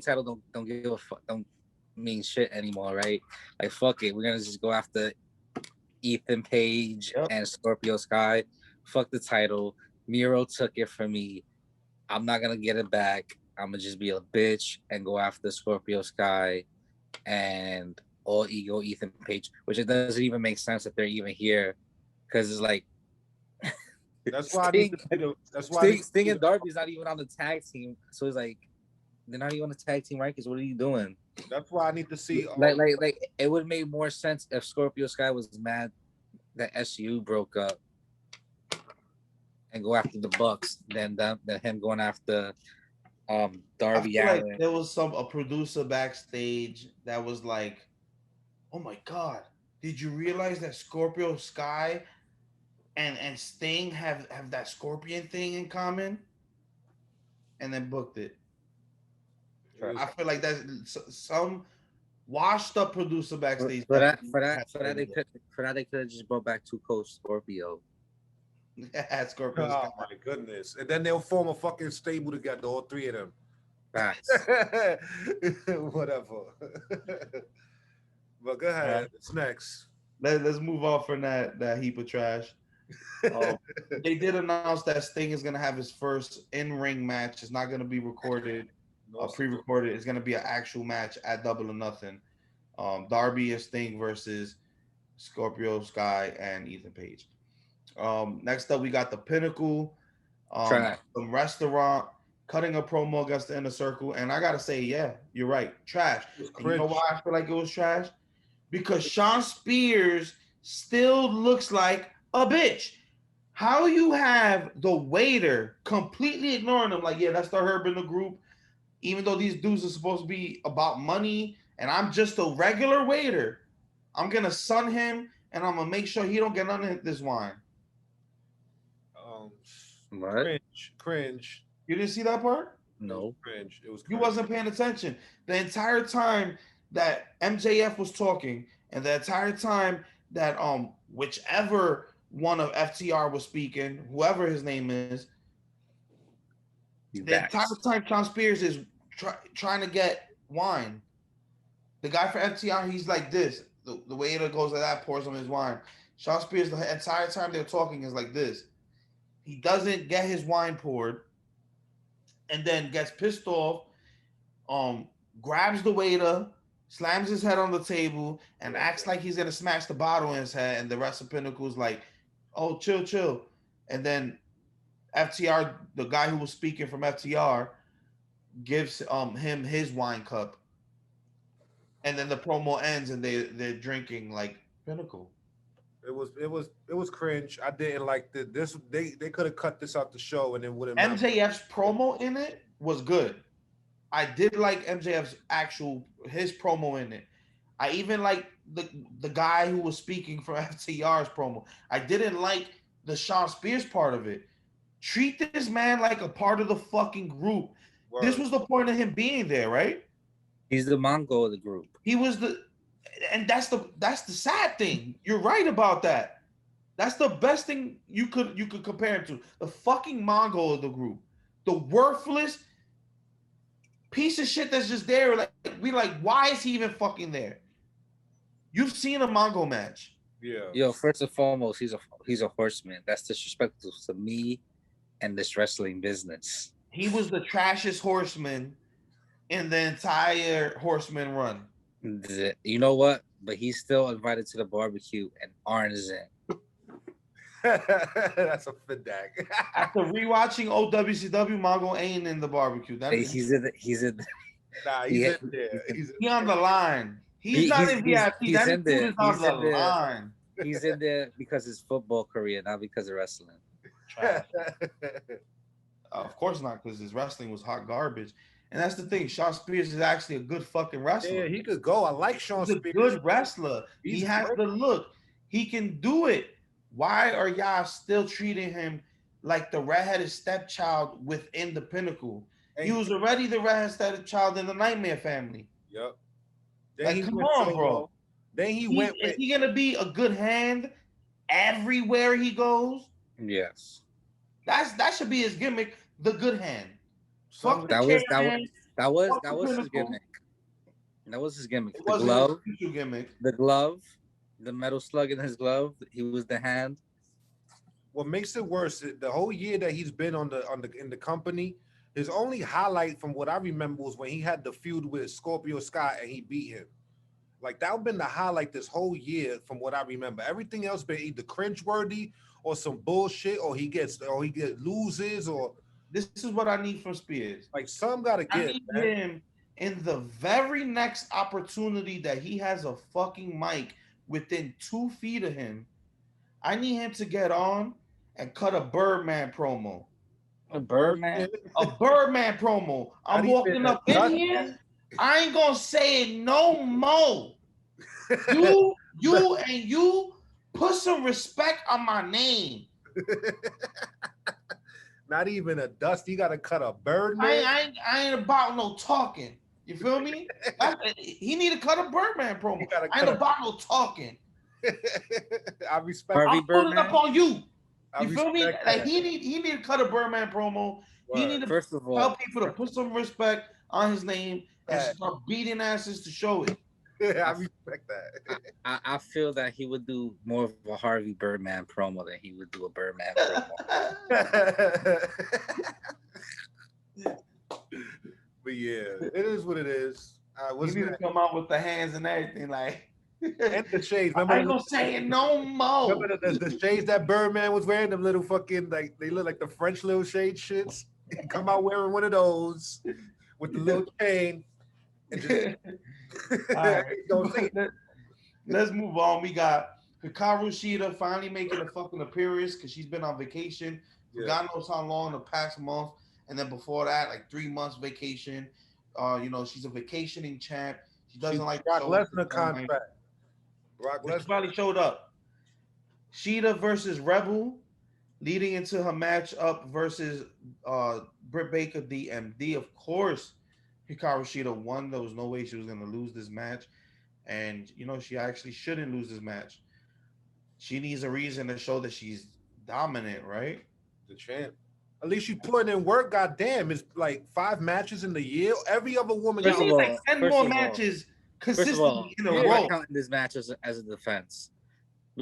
title don't give a fuck. Don't mean shit anymore, right? Like fuck it. We're gonna just go after Ethan Page and Scorpio Sky. Fuck the title. Miro took it from me. I'm not gonna get it back. I'm gonna just be a bitch and go after Scorpio Sky and All Ego Ethan Page, which it doesn't even make sense that they're even here, because it's like
that's why
Sting and Darby's not even on the tag team, so it's like they're not even on the tag team, right? Because what are you doing?
That's why I need to see.
Like it would make more sense if Scorpio Sky was mad that SU broke up and go after the Bucks than him going after
I
Darby
feel like
Allin.
there was a producer backstage that was like, "Oh my god, did you realize that Scorpio Sky and Sting have that scorpion thing in common?" And then booked it. I feel like that's some washed up producer backstage.
For that they could have just brought back Two Cold Scorpio.
Scorpio Sky.
Oh my goodness! And then they'll form a fucking stable together, all three of them.
Facts.
Whatever. But go ahead. It's next.
Let's move on from that heap of trash. They did announce that Sting is gonna have his first in-ring match. It's not gonna be recorded, pre-recorded. It's gonna be an actual match at Double or Nothing. Darby and Sting versus Scorpio Sky and Ethan Page. Next up, we got the Pinnacle, some restaurant cutting a promo against the Inner Circle, and I gotta say, yeah, you're right, trash. You know why I feel like it was trash? Because Sean Spears still looks like a bitch. How you have the waiter completely ignoring him, like, yeah, that's the Herb in the group, even though these dudes are supposed to be about money, and I'm just a regular waiter. I'm gonna sun him, and I'm gonna make sure he don't get none of this wine.
Cringe.
You didn't see that part?
No.
Cringe. It was.
You wasn't paying attention the entire time that MJF was talking, and the entire time that whichever one of FTR was speaking, whoever his name is, the entire time Sean Spears is trying to get wine. The guy for FTR, he's like this. The waiter goes like that, pours him his wine. Sean Spears, the entire time they're talking, is like this. He doesn't get his wine poured, and then gets pissed off, grabs the waiter, slams his head on the table, and acts like he's gonna smash the bottle in his head. And the rest of Pinnacle's like, "Oh, chill." And then FTR, the guy who was speaking from FTR, gives him his wine cup. And then the promo ends, and they're drinking like Pinnacle.
It was cringe. I didn't like this. They could have cut this out the show, and it wouldn't.
MJF's promo in it was good. I did like MJF's his promo in it. I even like the guy who was speaking from FTR's promo. I didn't like the Sean Spears part of it. Treat this man like a part of the fucking group. Word. This was the point of him being there, right?
He's the Mongo of the group.
He was and that's the sad thing. You're right about that. That's the best thing you could compare him to. The fucking Mongo of the group. The worthless piece of shit that's just there. Like, why is he even fucking there? You've seen a Mongo match.
Yeah.
Yo, first and foremost, he's a horseman. That's disrespectful to me and this wrestling business.
He was the trashiest horseman in the entire Horseman run.
You know what? But he's still invited to the barbecue, and Arn is in.
That's a fidag.
After rewatching OWCW, Mongo ain't in the barbecue.
He's in there.
Nah, he's in there. He's
on the line. He's not in VIP.
He's in there.
He's on the line.
He's in there because his football career, not because of wrestling.
Of course not, because his wrestling was hot garbage. And that's the thing. Sean Spears is actually a good fucking wrestler.
Yeah, he could go. I like Sean Spears.
He's a good wrestler. He has the look. He can do it. Why are y'all still treating him like the redheaded stepchild within the Pinnacle? He was already the redheaded stepchild in the Nightmare Family.
Yep.
Like, come on, bro.
Then
is he gonna be a good hand everywhere he goes?
Yes.
That should be his gimmick. The good hand.
That was his gimmick. That was his gimmick. The glove, the metal slug in his glove. He was the hand.
What makes it worse, the whole year that he's been in the company, his only highlight from what I remember was when he had the feud with Scorpio Sky and he beat him. Like, that would been the highlight this whole year from what I remember. Everything else been either cringeworthy or some bullshit, or he loses, or
this is what I need from Spears.
Like, some gotta get.
I need him in the very next opportunity that he has a fucking mic within 2 feet of him, I need him to get on and cut a Birdman promo.
A Birdman.
A Birdman promo. I'm
Not even
walking
a
up in
Dustin.
here. I ain't gonna say it no more. You put some respect on my name.
Not even a Dusty. You got to cut a Birdman.
I ain't about no talking. You feel me? He need to cut a Birdman promo. I ain't about no talking.
I respect.
I'm pulling up on you.
I
You feel me?
respect
Like
that.
he need to cut a Birdman promo. He need to
First of all,
tell people to put some respect on his name and start beating asses to show it.
I respect that.
I feel that he would do more of a Harvey Birdman promo than he would do a Birdman promo.
But yeah, it is what it is.
You need to come out with the hands and everything, like.
And the shades.
I ain't gonna say it no more.
Remember the shades that Birdman was wearing? Them little fucking, like, they look like the French little shade shits. He come out wearing one of those with the little chain. And just,
all right. Let's move on. We got Hikaru Shida finally making a fucking appearance because she's been on vacation for God knows how long, the past month, and then before that, like 3 months vacation. She's a vacationing champ. She doesn't like
Brock Lesnar contract. Brock Lesnar
finally showed up. Shida versus Rebel, leading into her matchup versus Britt Baker, DMD. Of course, Hikaru Shida won. There was no way she was going to lose this match. And, she actually shouldn't lose this match. She needs a reason to show that she's dominant, right?
The champ. At least she's putting in work, goddamn. It's like 5 matches in the year. Every other woman
She needs like 10 more matches consistently in a row.
I'm not counting this match as a defense.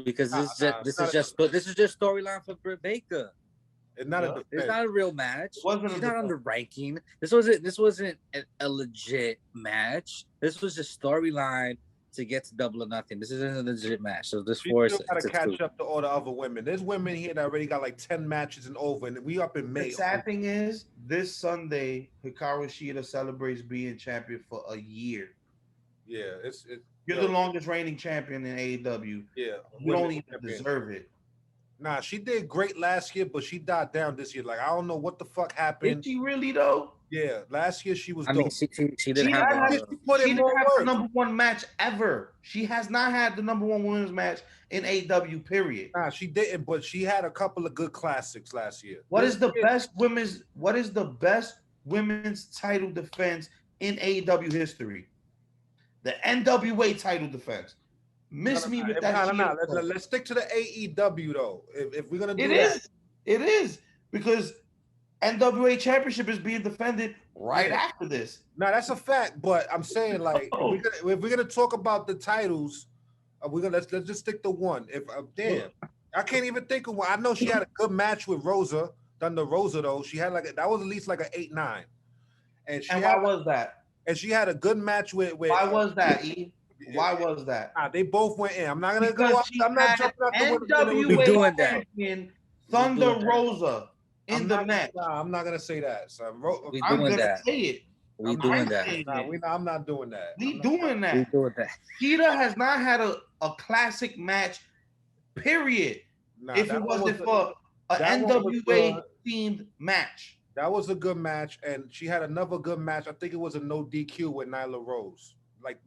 Because this is just storyline for Britt Baker.
It's not a defense.
It's not a real match. She's not on the ranking. This wasn't a legit match. This was just storyline to get to Double or Nothing. This isn't a legit match. So this force
got to catch up to all the other women. There's women here that already got like 10 matches and over, and we up in May.
The sad thing is, this Sunday, Hikaru Shida celebrates being champion for a year.
Yeah,
you're the longest reigning champion in AEW.
Yeah,
you don't even deserve it.
Nah, she did great last year, but she died down this year. Like, I don't know what the fuck happened.
Did she really though?
Yeah, last year she was.
I mean, she didn't have
the number one match ever. She has not had the number one women's match in AEW. Period.
Nah, she didn't, but she had a couple of good classics last year.
What is the best women's title defense in AEW history? The NWA title defense. Let's stick to the AEW though. If we're gonna do it is because NWA Championship is being defended right after this.
No, that's a fact. But I'm saying, like, if we're gonna talk about the titles, let's just stick to one. I can't even think of one. I know she had a good match with Rosa, Thunder Rosa though. She had that was at least like an 8-9. And
why was that?
And she had a good match with.
Why was that, E? Why was that?
They both went in. I'm not gonna go up. I'm not jumping up
NWA champion Thunder Rosa in the match.
I'm not gonna say that. So
I'm gonna say it.
We doing that.
I'm not doing that.
We doing that. Shida has not had a classic match. Period. If it wasn't for an NWA themed match.
That was a good match, and she had another good match. I think it was a no DQ with Nyla Rose.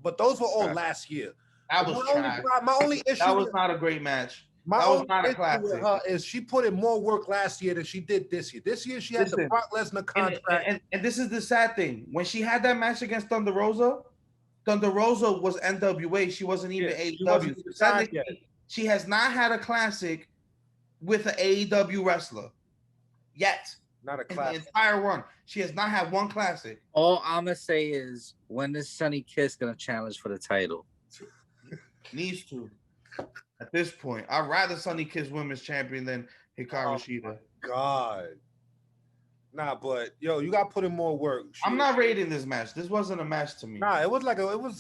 But those were all last year.
That was
my only issue.
That was not a great match.
That was not a classic. With her is she put in more work last year than she did this year. This year she had the Brock Lesnar contract.
And this is the sad thing. When she had that match against Thunder Rosa was NWA. She wasn't even AEW. She has not had a classic with an AEW wrestler yet.
Not a classic.
In the entire run. She has not had one classic.
All I'm going to say is, when is Sonny Kiss going to challenge for the title?
Needs to. At this point, I'd rather Sonny Kiss women's champion than Hikaru Shida.
God. Nah, but yo, you got to put in more work.
I'm not rating this match. This wasn't a match to me.
Nah, it was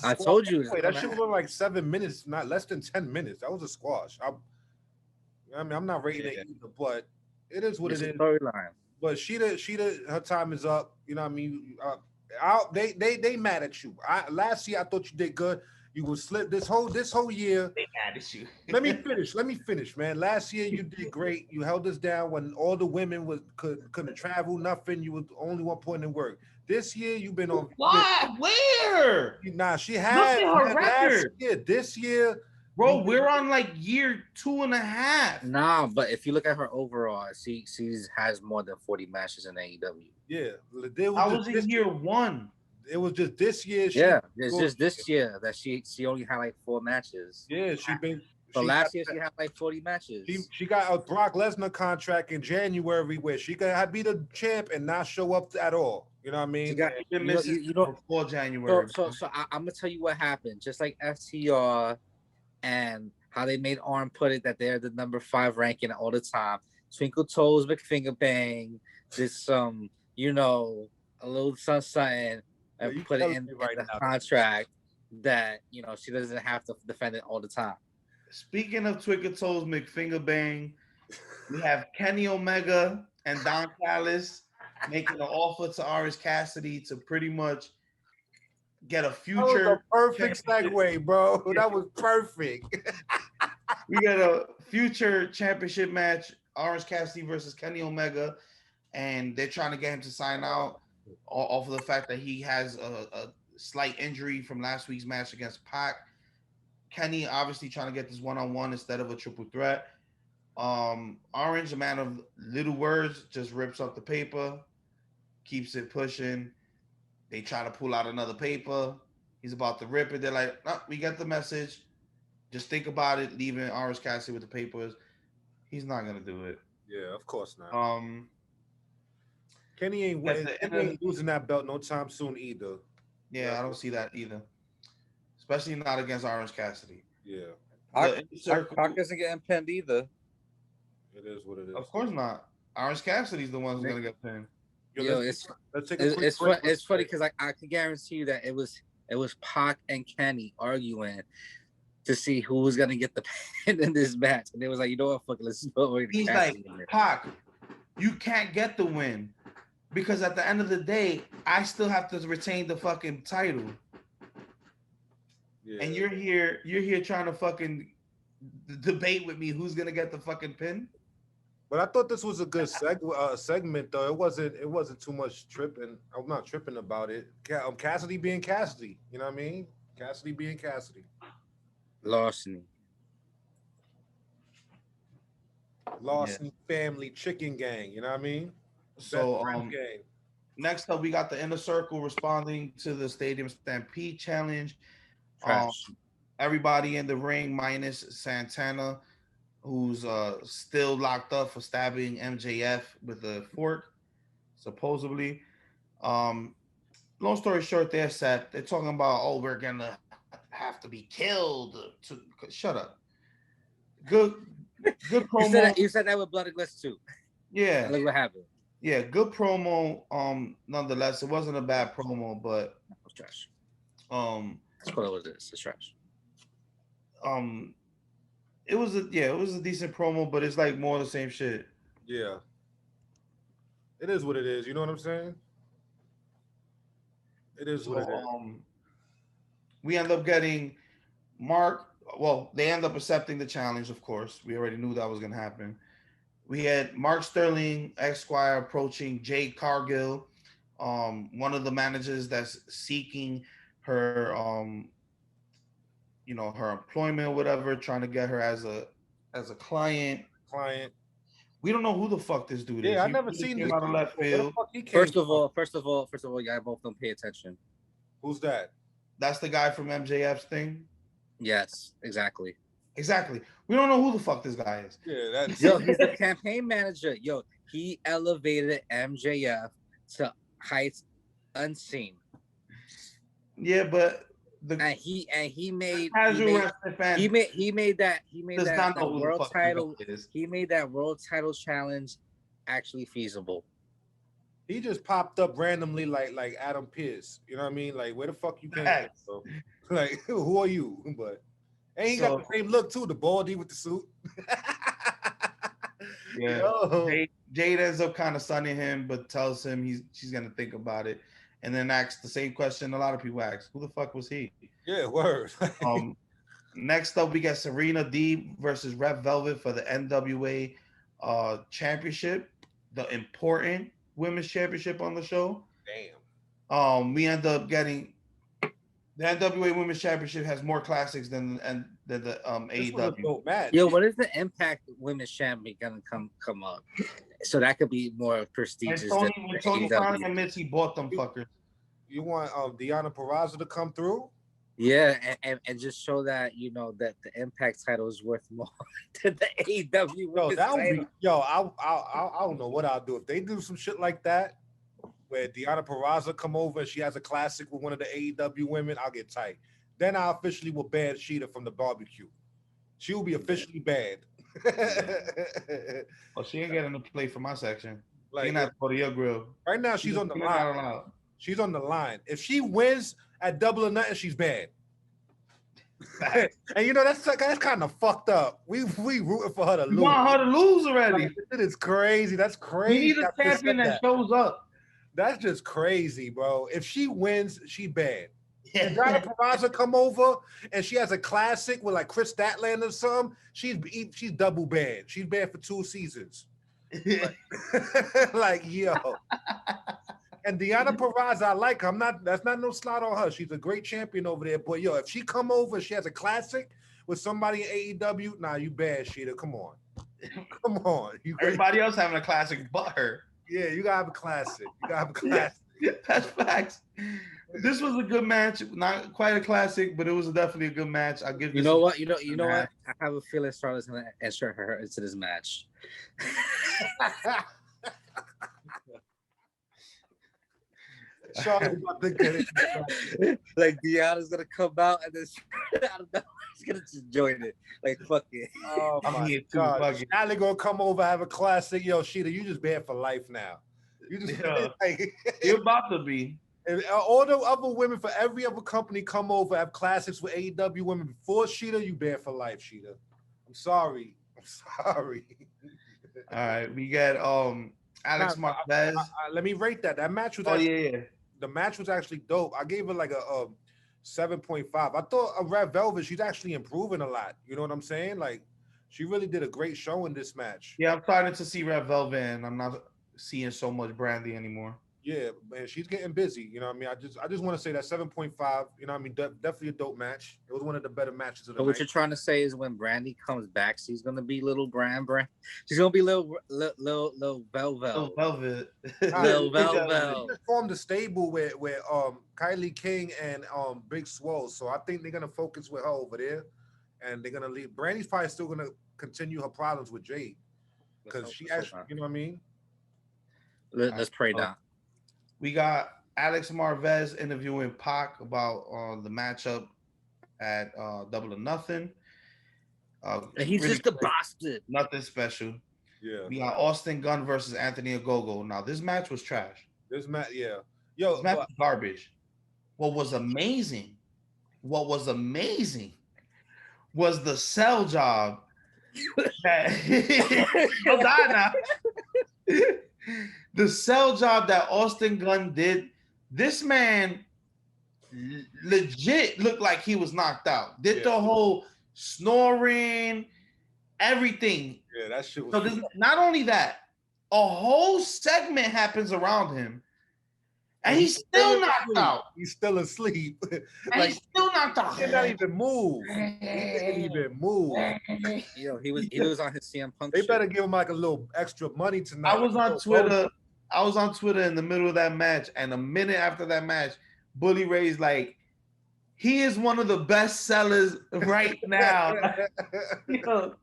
I told you.
That shit was like 7 minutes, not less than 10 minutes. That was a squash. I'm not rating it either, but it is what it is.
Storyline.
But Sheeta, her time is up. You know what I mean? They mad at you. Last year I thought you did good. You was slip this whole year.
They mad at you.
Let me finish, man. Last year you did great. You held us down when all the women couldn't travel, nothing. You was the only one putting in work. This year you've been on.
Why? Where?
Nah, she
Look
had
at her
last
record.
year. This year,
Bro, we're on like year 2.5.
Nah, but if you look at her overall, she has more than 40 matches in AEW.
yeah,
I was in year 1.
It was just this year.
It's just this year that she only had like 4 matches.
Yeah,
But last year she had like 40 matches.
She got a Brock Lesnar contract in January where she could be the champ and not show up at all. You know what I mean?
She got,
before January.
So I'm gonna tell you what happened. Just like FTR and how they made Arn put it that they're the number 5 ranking all the time. Twinkle Toes, McFinger Bang, this a little something. And put it in the contract that she doesn't have to defend it all the time.
Speaking of Twinkle Toes, McFinger Bang, we have Kenny Omega and Don Callis making an offer to Orange Cassidy to pretty much get a future.
That was a perfect segue, bro. That was perfect.
We got a future championship match, Orange Cassidy versus Kenny Omega, and they're trying to get him to sign out off of the fact that he has a slight injury from last week's match against Pac. Kenny obviously trying to get this one-on-one instead of a triple threat. Orange, a man of little words, just rips up the paper, keeps it pushing. They try to pull out another paper. He's about to rip it. They're like, no, we get the message. Just think about it, leaving Orange Cassidy with the papers. He's not going to do it.
Yeah, of course not. Kenny ain't losing that belt no time soon either.
Yeah, I don't see that either. Especially not against Orange Cassidy.
Yeah.
Pac isn't getting pinned either.
It is what it is.
Of course not. Orange Cassidy's the one who's going to get pinned.
It's funny because I can guarantee you that it was Pac and Kenny arguing to see who was going to get the pin in this match. And they was like, you know what, fuck it, let's go.
He's like, Pac, you can't get the win. Because at the end of the day, I still have to retain the fucking title. Yeah. And you're here trying to fucking debate with me who's gonna get the fucking pin.
But I thought this was a good segment though. It wasn't too much tripping. I'm not tripping about it. Cassidy being Cassidy, you know what I mean? Cassidy being Cassidy.
Larceny
family
chicken gang, you know what I mean?
So next up we got the Inner Circle responding to the Stadium Stampede challenge. Everybody in the ring minus Santana, who's still locked up for stabbing MJF with a fork, supposedly. Long story short, they're set. They're talking about, we're gonna have to be killed. Shut up. Good promo.
You said that with Blood and Guts too.
Yeah.
Look what happened.
Yeah, good promo. Nonetheless, it wasn't a bad promo, but
it was trash.
That's
what it was. It's trash.
It was a decent promo, but it's like more of the same shit.
Yeah. It is what it is. You know what I'm saying? It is what it is.
We end up getting Mark. Well, they end up accepting the challenge, of course. We already knew that was going to happen. We had Mark Sterling, Esquire, approaching Jade Cargill, one of the managers that's seeking her, her employment or whatever, trying to get her as a client. We don't know who the fuck this dude is.
Yeah, I never seen this
out of left field.
First of all, y'all both don't pay attention.
Who's that?
That's the guy from MJF's thing.
Yes, exactly.
We don't know who the fuck this guy is.
Yeah,
he's the campaign manager. He elevated MJF to heights unseen.
Yeah, but
he made that world title. He made that world title challenge actually feasible.
He just popped up randomly like Adam Pearce. You know what I mean? Like, where the fuck you came from? Like, who are you? But and he got the same look too, the baldy with the suit.
Yeah. Jade ends up kind of sunning him, but tells him she's gonna think about it. and then asked the same question a lot of people asked: who the fuck was he?
Yeah, word.
Next up, we got Serena Deeb versus Red Velvet for the NWA championship, the important women's championship on the show.
Damn.
We end up getting the NWA Women's Championship has more classics than the
This
AEW.
was a dope match.
Yo, what is the Impact Women's Champion gonna come up? So that could be more prestigious.
When
than
Tony
AEW.
finally admits he bought them fuckers.
You want Deonna Purrazzo to come through?
Yeah, and just show that that the Impact title is worth more than the AEW.
Yo, that would be
title.
yo. I don't know what I'll do if they do some shit like that, where Deonna Purrazzo come over and she has a classic with one of the AEW women. I'll get tight. Then I officially will ban Sheeta from the barbecue. She will be officially banned.
Oh, she ain't getting to play for my section.
Like,
She not go to your grill.
right now, she's on the line. She's on the line. If she wins at Double or Nothing, she's banned. And that's kind of fucked up. We rooting for her to lose.
You want her to lose already?
Like, it is crazy. That's crazy.
We need a champion that shows up.
That's just crazy, bro. If she wins, she banned. If Deonna Purrazzo come over and she has a classic with like Chris Statlander or something, she's double banned. She's banned for 2 seasons. Like, yo. And Deonna Purrazzo, I like her. That's not no slot on her. She's a great champion over there. But yo, if she come over and she has a classic with somebody in AEW, nah, you bad, Sheeta. Come on. Come on.
Everybody else having a classic but her.
Yeah, you gotta have a classic. You gotta have a classic.
That's facts. This was a good match. Not quite a classic, but it was definitely a good match. I'll give
You know what? You know what? I have a feeling Charlotte's gonna enter her into this match.
Charlotte's about to get it.
Like Deanna's gonna come out and then I don't know, she's gonna just join it. Like fuck it.
Oh
I'm
my
here too,
God.
fuck it.
Allie gonna come over, have a classic. Yo, Sheeta, you just banned for life now. You just like,
You're about to be.
and all the other women for every other company come over, have classics with AEW women before Sheeta, you banned for life, Sheeta. I'm sorry. All
right, we got Alex Marquez.
Let me rate that. That match was the match was actually dope. I gave it like a 7.5. I thought Red Velvet, she's actually improving a lot. You know what I'm saying? Like, she really did a great show in this match.
Yeah, I'm starting to see Red Velvet, and I'm not seeing so much Brandy anymore.
Yeah, man, she's getting busy. You know what I mean? I just want to say that 7.5, you know what I mean? Definitely a dope match. It was one of the better matches of the
So
night.
what you're trying to say is when Brandy comes back, she's gonna be little brand. She's gonna be little Velvet.
Little Velvet.
Lil
They
Velvet.
just formed a stable with Kylie King and Big Swole. So I think they're gonna focus with her over there, and they're gonna leave. Brandy's probably still gonna continue her problems with Jade because she actually, you know what I mean?
Let's pray down.
We got Alex Marquez interviewing Pac about the matchup at Double or Nothing.
And he's
really
just a
quick,
bastard.
nothing special.
Yeah.
We got Austin Gunn versus Anthony Ogogo. Now this match was trash.
This match, yeah. Yo,
This match was garbage. What was amazing was the sell job. Don't die now. The sell job that Austin Gunn did, this man legit looked like he was knocked out. Did the whole snoring, everything.
Yeah, that shit was.
So this, not only that, a whole segment happens around him, and he's still knocked out.
He's still asleep.
And he's still knocked out.
He didn't even move. He didn't even move.
Yo, he was on his CM Punk.
They
shit.
better give him like a little extra money tonight.
I was on Twitter. I was on Twitter in the middle of that match, and a minute after that match, Bully Ray's like, he is one of the best sellers right now. Yo,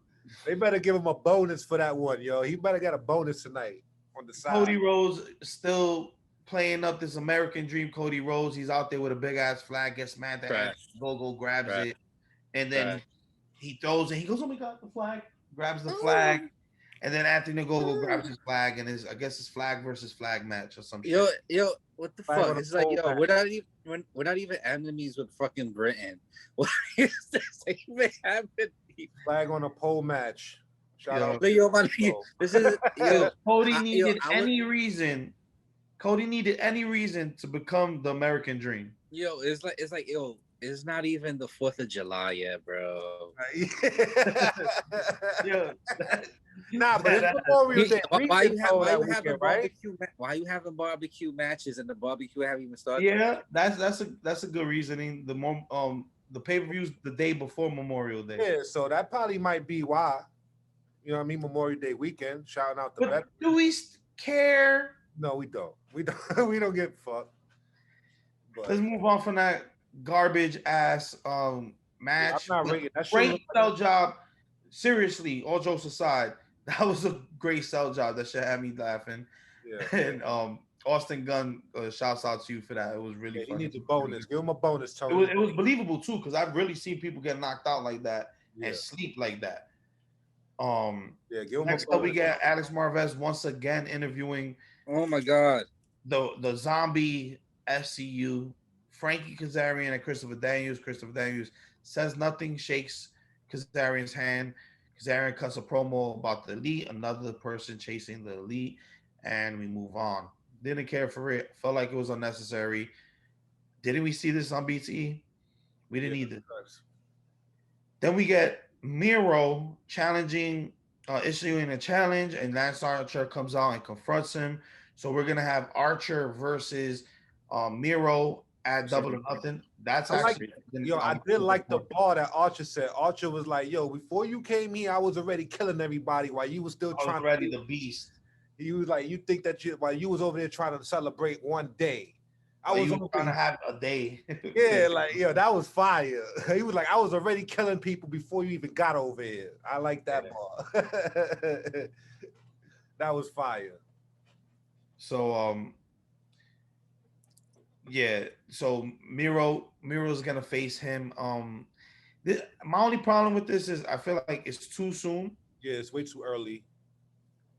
They better give him a bonus for that one, yo. He better get a bonus tonight on the side.
Cody Rhodes still playing up this American Dream. Cody Rhodes, he's out there with a big ass flag, gets mad that Gogo grabs it, and then he throws it. He goes, "Oh my God, the flag!" Grabs the flag, and then Anthony Gogo grabs his flag, and I guess his flag versus flag match or some shit.
Yo, what the
Flag
fuck?
on a
It's like,
pole
yo,
match.
we're not even enemies with fucking Britain. What is this even happening?
Flag on a pole match. Shout out.
Yo, man, this is yo.
Cody
yo,
needed
I would-
any reason Cody needed any reason to become the American Dream.
Yo, it's not even the 4th of July yet, bro.
Yeah.
Nah, but it's Memorial Day weekend,
Why you having barbecue matches and the barbecue haven't even started?
Yeah, that's a good reasoning. The pay-per-views the day before Memorial Day.
Yeah, so that probably might be why. You know what I mean? Memorial Day weekend, shouting out the
But
veterans.
do we care?
No, we don't. We don't. We don't give a fuck. But
Let's move on from that garbage ass match.
I'm not rating that shit.
Great sell job. Seriously, all jokes aside, that was a great sell job. That shit had me laughing.
Yeah.
And Austin Gunn, shouts out to you for that. It was really
He
funny.
needs a bonus. Give him a bonus, Tony.
It was believable too, because I've really seen people get knocked out like that and sleep like that.
Yeah, give him
Next
a bonus.
up, we got Alex Marvez once again interviewing
Oh my god.
the zombie FCU, Frankie Kazarian and Christopher Daniels. Christopher Daniels says nothing, shakes Kazarian's hand. Kazarian cuts a promo about the Elite, another person chasing the Elite, and we move on. Didn't care for it. Felt like it was unnecessary. Didn't we see this on BTE? We didn't either. Then we get Miro challenging, issuing a challenge, and Lance Archer comes out and confronts him. So we're gonna have Archer versus Miro at Double or Nothing. That's actually
I did like the bar that Archer said. Archer was like, "Yo, before you came here, I was already killing everybody while you was still trying
to be the beast."
He was like, "You think that while you was over there trying to celebrate one day,
I was trying to have a day."
Yeah, like that was fire. He was like, "I was already killing people before you even got over here." I like that bar. That was fire.
So so Miro's gonna face him. My only problem with this is I feel like it's too soon.
Yeah, it's way too early.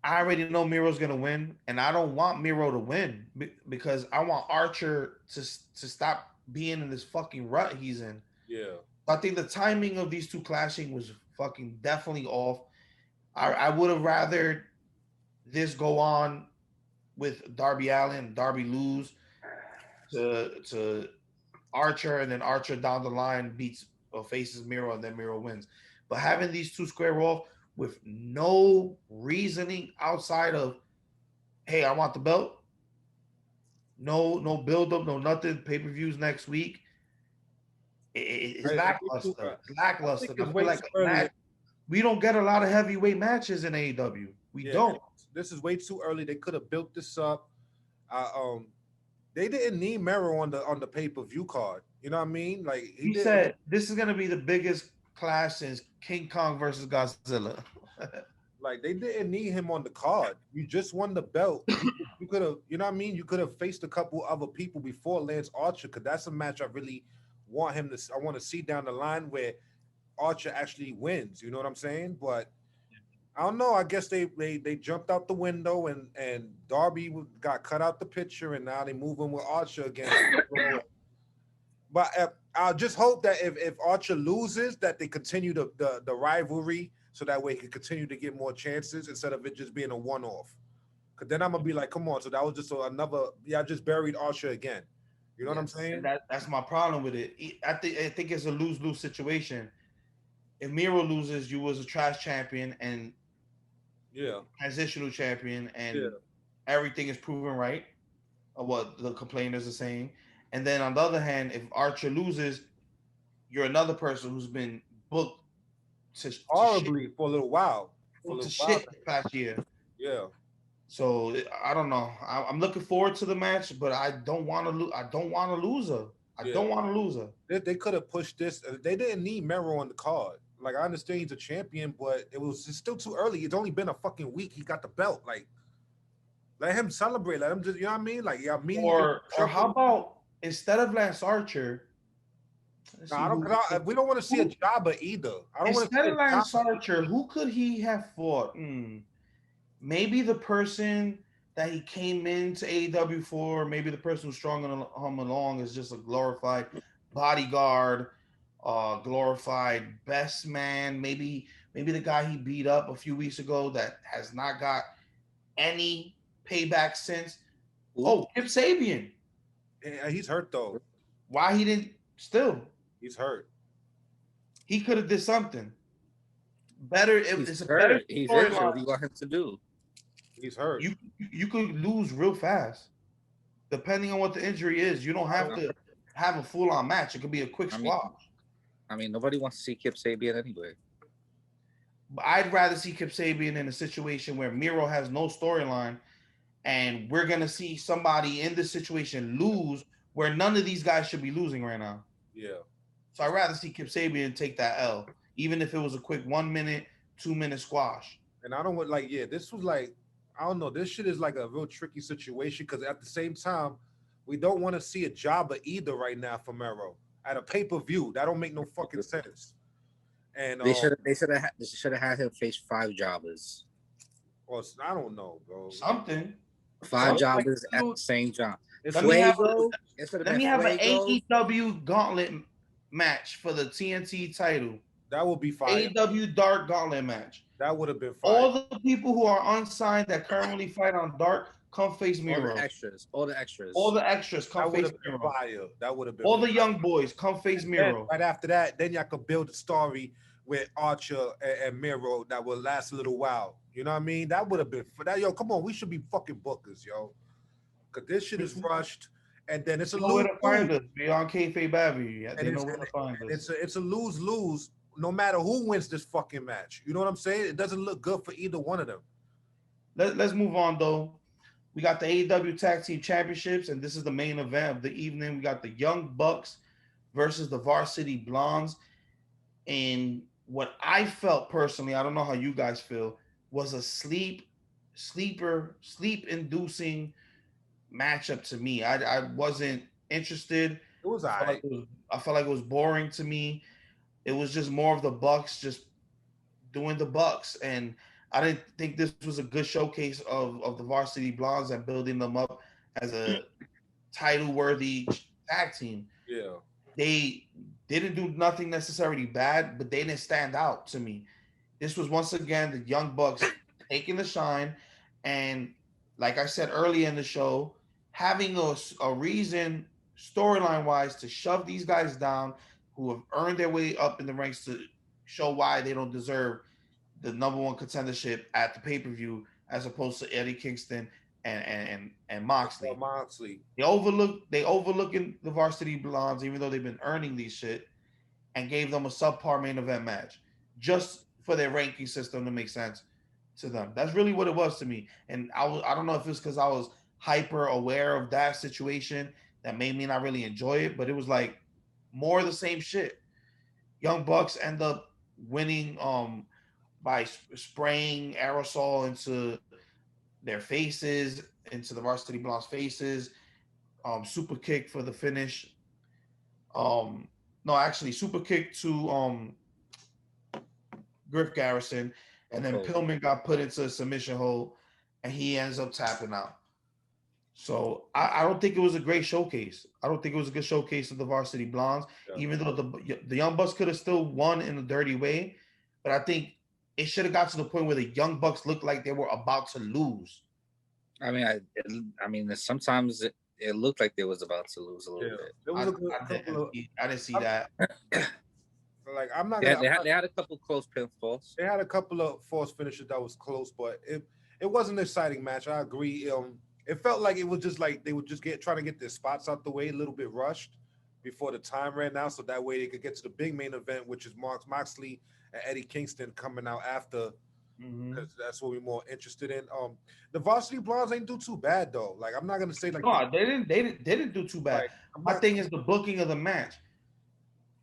I already know Miro's gonna win, and I don't want Miro to win because I want Archer to stop being in this fucking rut he's in.
Yeah,
I think the timing of these two clashing was fucking definitely off. I would have rather this go on with Darby Allin, Darby lose to Archer, and then Archer down the line beats or faces Miro, and then Miro wins. But having these two square off with no reasoning outside of, hey, I want the belt. No build up, no nothing. Pay-per-views next week. It's lackluster. It's lackluster. I feel like we don't get a lot of heavyweight matches in AEW. We don't.
This is way too early. They could have built this up. They didn't need Mero on the pay-per-view card. You know what I mean? Like
he said, this is gonna be the biggest clash since King Kong versus Godzilla.
Like they didn't need him on the card. You just won the belt. You could have, you know what I mean? You could have faced a couple other people before Lance Archer, because that's a match I really want him to. I want to see down the line where Archer actually wins. You know what I'm saying? But I don't know. I guess they jumped out the window and Darby got cut out the picture, and now they moving with Archer again. But I'll just hope that if Archer loses, that they continue the rivalry, so that way he can continue to get more chances instead of it just being a one-off. Because then I'm gonna be like, come on, so that was just another. I just buried Archer again. You know what I'm saying?
That's my problem with it. I think it's a lose-lose situation. If Miro loses, you was a trash champion and transitional champion, and everything is proven right, of what the complainers are saying. And then on the other hand, if Archer loses, you're another person who's been booked
horribly for a little while.
Shit past year.
Yeah.
So I don't know. I'm looking forward to the match, but I don't want to lose. I don't want to lose her. I don't want to lose her.
They could have pushed this. They didn't need Mero on the card. Like, I understand he's a champion, but it's still too early. It's only been a fucking week. He got the belt. Like, let him celebrate. Let him just, you know what I mean? Like,
or how about instead of Lance Archer?
We don't want to see a jobber either.
Instead of Lance Archer, who could he have fought? Maybe the person that he came into AEW for. Maybe the person who's strong him along is just a glorified bodyguard, glorified best man. Maybe the guy he beat up a few weeks ago that has not got any payback since. Oh, Kip Sabian.
Yeah, he's hurt though.
Why he didn't still?
He's hurt.
He could have did something better.
He's
It's a better
hurt. He's injured. What
storyline.
do you want him to do?
He's hurt.
You could lose real fast, depending on what the injury is. You don't have to have a full on match. It could be a quick squash.
I mean, nobody wants to see Kip Sabian anyway.
But I'd rather see Kip Sabian in a situation where Miro has no storyline, and we're gonna see somebody in this situation lose where none of these guys should be losing right now.
Yeah.
So I'd rather see Kip Sabian take that L, even if it was a quick 1 minute, 2 minute squash.
And I don't want this was like, I don't know. This shit is like a real tricky situation because at the same time, we don't want to see a jobber either right now for Mero at a pay-per-view. That don't make no fucking sense. And
they should have had him face 5 jobbers.
Or I don't know, bro.
Something.
5 jobbers at the same job.
Let me have an AEW gauntlet match for the TNT title.
That would be fine.
AEW Dark Gauntlet match.
That would have been fine.
All the people who are unsigned that currently fight on Dark come face Miro.
All the extras.
All the extras come face Miro.
That would have been
all the young boys come face Miro.
Right after that, then y'all could build a story with Archer and Miro that will last a little while. You know what I mean? That would have been for that. Yo, come on, we should be fucking bookers, yo. Cause this shit is rushed, and then it's a lose.
Find us. Be on Kayfabe Avenue. They know where to find us.
It's a lose-lose. No matter who wins this fucking match, you know what I'm saying? It doesn't look good for either one of them.
Let's move on though. We got the AEW Tag Team Championships, and this is the main event of the evening. We got the Young Bucks versus the Varsity Blondes. And what I felt personally, I don't know how you guys feel, was a sleep-inducing matchup to me. I wasn't interested.
It was all right.
I felt like it was boring to me. It was just more of the Bucks just doing the Bucks, and I didn't think this was a good showcase of the Varsity Blondes and building them up as a title-worthy tag team.
Yeah,
they didn't do nothing necessarily bad, but they didn't stand out to me. This was once again the Young Bucks taking the shine, and like I said earlier in the show, having a reason storyline-wise to shove these guys down who have earned their way up in the ranks to show why they don't deserve the number one contendership at the pay-per-view as opposed to Eddie Kingston and Moxley. They overlooking the Varsity Blondes, even though they've been earning these shit, and gave them a subpar main event match just for their ranking system to make sense to them. That's really what it was to me. And I don't know if it's because I was hyper aware of that situation that made me not really enjoy it, but it was like more of the same shit. Young Bucks end up winning by spraying aerosol into their faces, into the Varsity Blondes' faces. Super kick for the finish. Super kick to Griff Garrison, and then Pillman got put into a submission hold, and he ends up tapping out. So I don't think it was a great showcase. I don't think it was a good showcase of the Varsity Blondes, even though the Young Bucks could have still won in a dirty way. But I think it should have got to the point where the Young Bucks looked like they were about to lose.
I mean, sometimes it looked like they was about to lose a little bit.
There was
I didn't see that.
Like I'm not.
They had a couple close pinfalls.
They had a couple of false finishes that was close, but it wasn't an exciting match. I agree. It felt like it was just like they would just trying to get their spots out the way a little bit rushed before the time ran out, so that way they could get to the big main event, which is Moxley and Eddie Kingston coming out after, because that's what we're more interested in. The Varsity Blondes ain't do too bad though. Like I'm not gonna say like
they didn't do too bad. My thing is the booking of the match.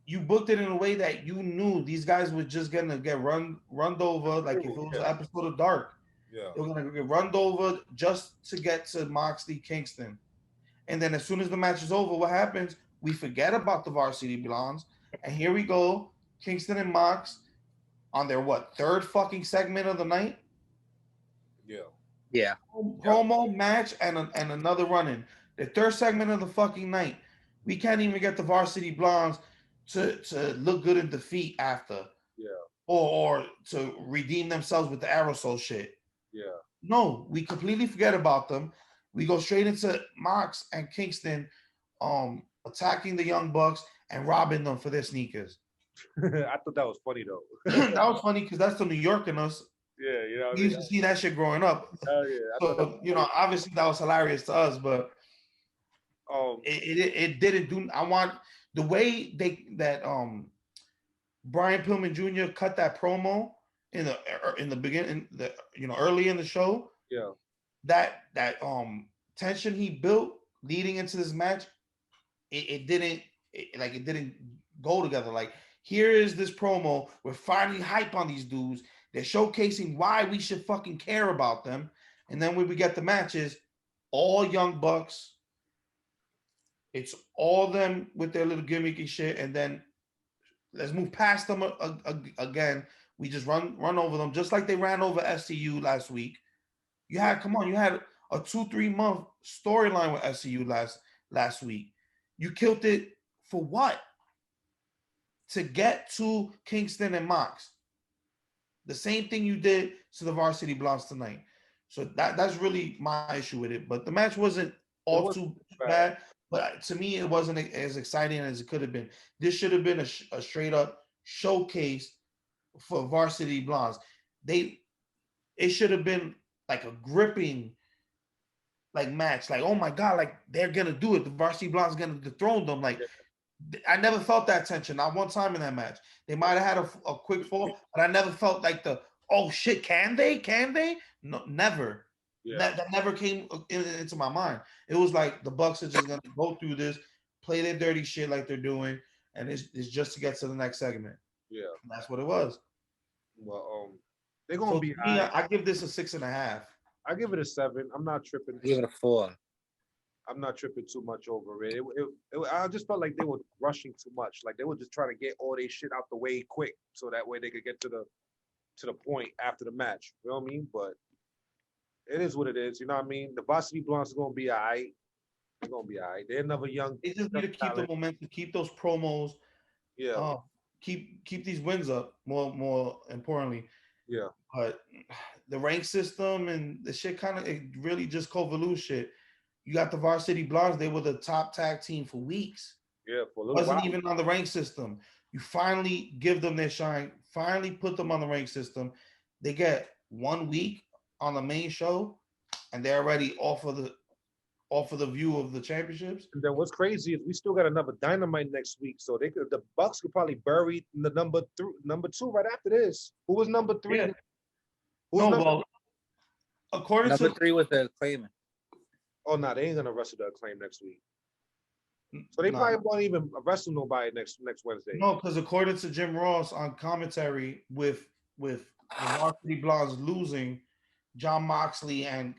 You booked it in a way that you knew these guys were just gonna get run over, like if it was an episode of Dark.
Yeah,
they were gonna get run over just to get to Moxley Kingston, and then as soon as the match is over, what happens? We forget about the Varsity Blondes, and here we go, Kingston and Mox on their third fucking segment of the night.
Yeah.
Promo match and another run-in. The third segment of the fucking night. We can't even get the Varsity Blondes to look good in defeat after.
Yeah.
Or to redeem themselves with the aerosol shit.
Yeah.
No, we completely forget about them. We go straight into Mox and Kingston attacking the Young Bucks and robbing them for their sneakers.
I thought that was funny though.
That was funny because that's the New York in us.
Yeah, you know what I
We
mean?
used to see that shit growing up.
Hell yeah. I thought that
So,
was
you know, obviously that was hilarious to us, but
funny.
it didn't do. I want the way that Brian Pillman Jr. cut that promo in the beginning, early in the show.
Yeah.
That tension he built leading into this match, it didn't go together. Like, here is this promo. We're finally hype on these dudes. They're showcasing why we should fucking care about them. And then when we get the matches, all Young Bucks, it's all them with their little gimmicky shit. And then let's move past them again. We just run over them just like they ran over SCU last week. You had a 2-3 month storyline with SCU last week. You killed it for what? To get to Kingston and Mox. The same thing you did to the Varsity Blondes tonight. So that's really my issue with it. But the match wasn't too bad. But to me, it wasn't as exciting as it could have been. This should have been a straight up showcase for Varsity Blondes. It should have been like a gripping match. Like, oh my God, like they're gonna do it. The Varsity Blondes gonna dethrone them. Like, I never felt that tension. Not one time in that match. They might have had a quick fall, but I never felt like oh shit, can they? No, never.
Yeah.
That never came into my mind. It was like the Bucks are just gonna go through this, play their dirty shit like they're doing, and it's just to get to the next segment.
Yeah.
And that's what it was.
Well, they're gonna be.
I give this a 6.5.
I give it a 7. I'm not tripping.
I give it a 4.
I'm not tripping too much over it. I just felt like they were rushing too much. Like they were just trying to get all their shit out the way quick, so that way they could get to the point after the match. You know what I mean? But it is what it is. You know what I mean? The Varsity Blondes are gonna be all right. They're gonna be all right. They're another young.
They just need to keep the momentum, keep those promos.
Yeah.
Keep these wins up. More importantly.
Yeah.
But the rank system and the shit it really just convolute shit. You got the Varsity Blondes. They were the top tag team for weeks.
Yeah, for a little
Wasn't
while.
even on the rank system. You finally give them their shine. Finally put them on the rank system. They get 1 week on the main show, and they're already off of the view of the championships.
And then what's crazy is we still got another Dynamite next week, so the Bucks could probably bury the number 2 right after this. Who was number 3?
Yeah. According
Number
to
3 was the Claimant.
Oh no, they ain't gonna wrestle the Acclaim next week. So they probably won't even wrestle nobody next Wednesday.
No, because according to Jim Ross on commentary, with the Varsity Blondes losing, John Moxley and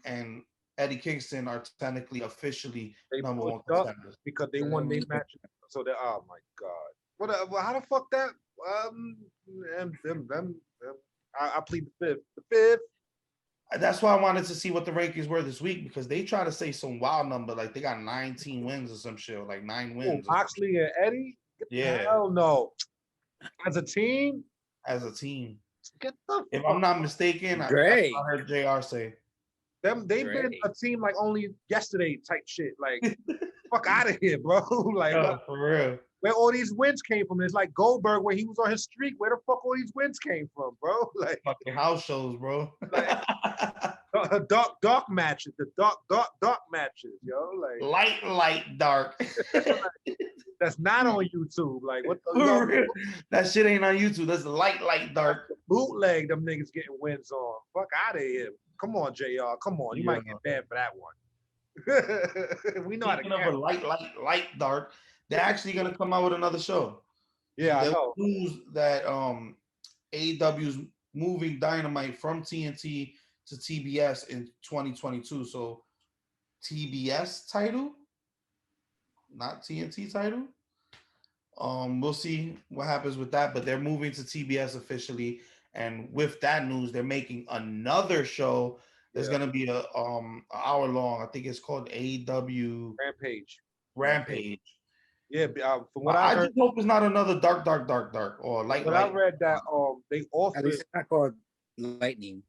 Eddie Kingston are technically officially number 1 contenders
because they won their match. So they, oh my God, how the fuck that? I plead the fifth.
That's why I wanted to see what the rankings were this week, because they try to say some wild number, like they got 19 wins or some shit, like 9 wins.
Moxley and Eddie?
Yeah.
Hell no. As a team?
Get the if I'm not mistaken, I heard JR say.
They've been a team like only yesterday type shit. Like, fuck out of here, bro. Like,
for real.
Where all these wins came from. It's like Goldberg when he was on his streak. Where the fuck all these wins came from, bro? Like
fucking house shows, bro.
Like, dark matches. The dark matches, yo. Like
light, dark.
That's not on YouTube. Like what the
that shit ain't on YouTube. That's light, dark.
Bootleg them niggas getting wins on. Fuck out of here. Come on, JR. Come on. You might get banned for that one. We know
Speaking
how to
light, dark. They're actually gonna come out with another show.
Yeah, I know.
News that AEW's moving Dynamite from TNT to TBS in 2022. So TBS title, not TNT title. We'll see what happens with that, but they're moving to TBS officially. And with that news, they're making another show that's gonna be a hour long. I think it's called AEW Rampage.
Yeah, from what
I
heard,
just hope it's not another dark or light.
But I read that they offered.
At least it's not called Lightning.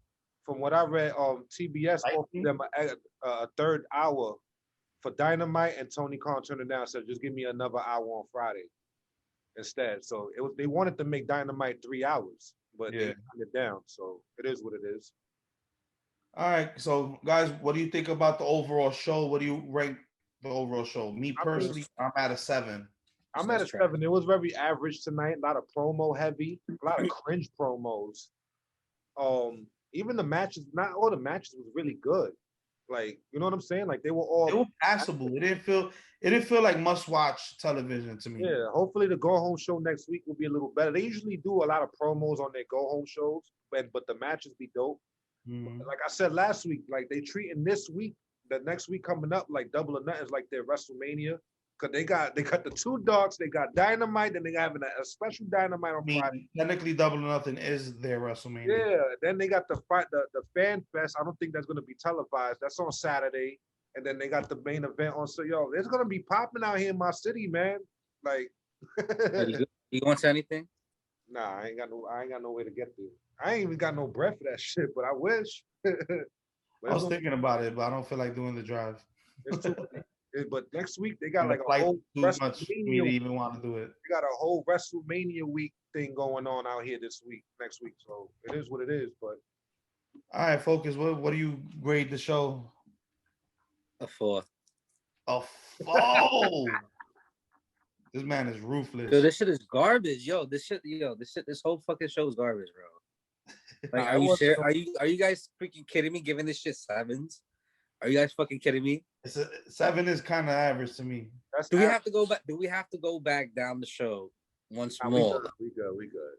from what I read, TBS offered them a third hour for Dynamite, and Tony Khan turned it down. Said, just give me another hour on Friday instead. So they wanted to make Dynamite 3 hours, but they turned it down. So it is what it is.
All right, so guys, what do you think about the overall show? What do you rank the overall show? Me personally, I'm at a 7.
I'm at a 7. It was very average tonight. A lot of promo heavy, a lot of cringe promos. Even the matches, not all the matches was really good. Like, you know what I'm saying? Like they were
passable. It didn't feel like must-watch television to me.
Yeah, hopefully the go-home show next week will be a little better. They usually do a lot of promos on their go-home shows, but the matches be dope.
Mm-hmm.
Like I said last week, like they treating this week, the next week coming up, like Double or Nothing is like their WrestleMania. Cause they got the two dogs, they got Dynamite, then they having a special Dynamite on Friday.
Technically, Double or Nothing is their WrestleMania.
Yeah, then they got the Fan Fest. I don't think that's gonna be televised. That's on Saturday, and then they got the main event on. So yo, it's gonna be popping out here in my city, man. Like,
you going to anything?
Nah, I ain't got no way to get there. I ain't even got no breath for that shit, but I wish.
I was thinking about it, but I don't feel like doing the drive.
But next week they got like a whole
too much for me to even want to do it.
They got a whole WrestleMania week thing going on out here next week. So it is what it is. But
all right, Focus. What do you grade the show?
A 4.
A 4. This man is ruthless.
Yo, this shit is garbage. This whole fucking show is garbage, bro. Like, are you guys freaking kidding me? Giving this shit 7s? Are you guys fucking kidding me?
7 is kind of average to me.
Do we have to go back? Do we have to go back down the show once more?
We good.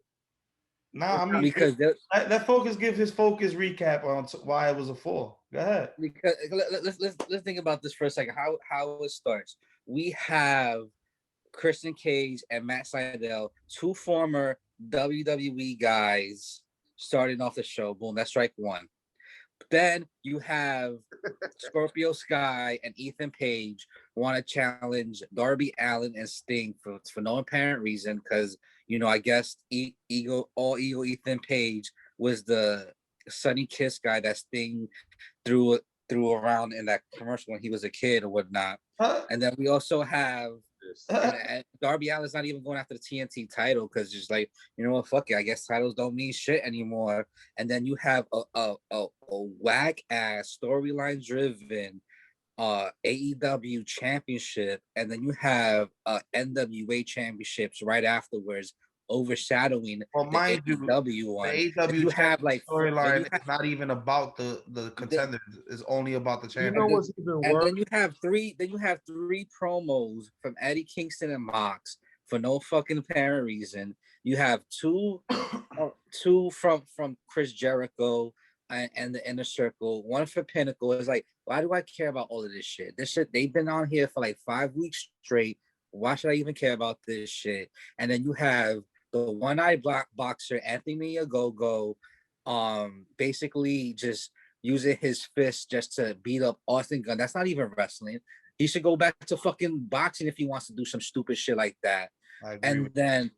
Nah, I mean,
because
let Focus give his Focus recap on why it was a 4. Go ahead.
Because let's think about this for a second. How it starts. We have Christian Cage and Matt Sydal, 2 former WWE guys, starting off the show. Boom, that's strike 1. Then you have Scorpio Sky and Ethan Page want to challenge Darby Allin and Sting for no apparent reason, because I guess ego Ethan Page was the Sunny Kiss guy that Sting threw around in that commercial when he was a kid or whatnot. And then we also have and Darby Allin's not even going after the TNT title because just like, you know what, fuck it, I guess titles don't mean shit anymore. And then you have a whack ass storyline driven AEW championship, and then you have NWA championships right afterwards, overshadowing the AEW one.
The AEW
you have like
storyline is not even about the contenders. It's only about the champions.
You know what's even worse?
And then you have three promos from Eddie Kingston and Mox for no fucking apparent reason. You have two from Chris Jericho and the Inner Circle, one for Pinnacle. It's like, why do I care about all of this shit? This shit, they've been on here for like 5 weeks straight. Why should I even care about this shit? And then you have the one-eyed boxer, Anthony Ogogo, basically just using his fist just to beat up Austin Gunn. That's not even wrestling. He should go back to fucking boxing if he wants to do some stupid shit like that. And then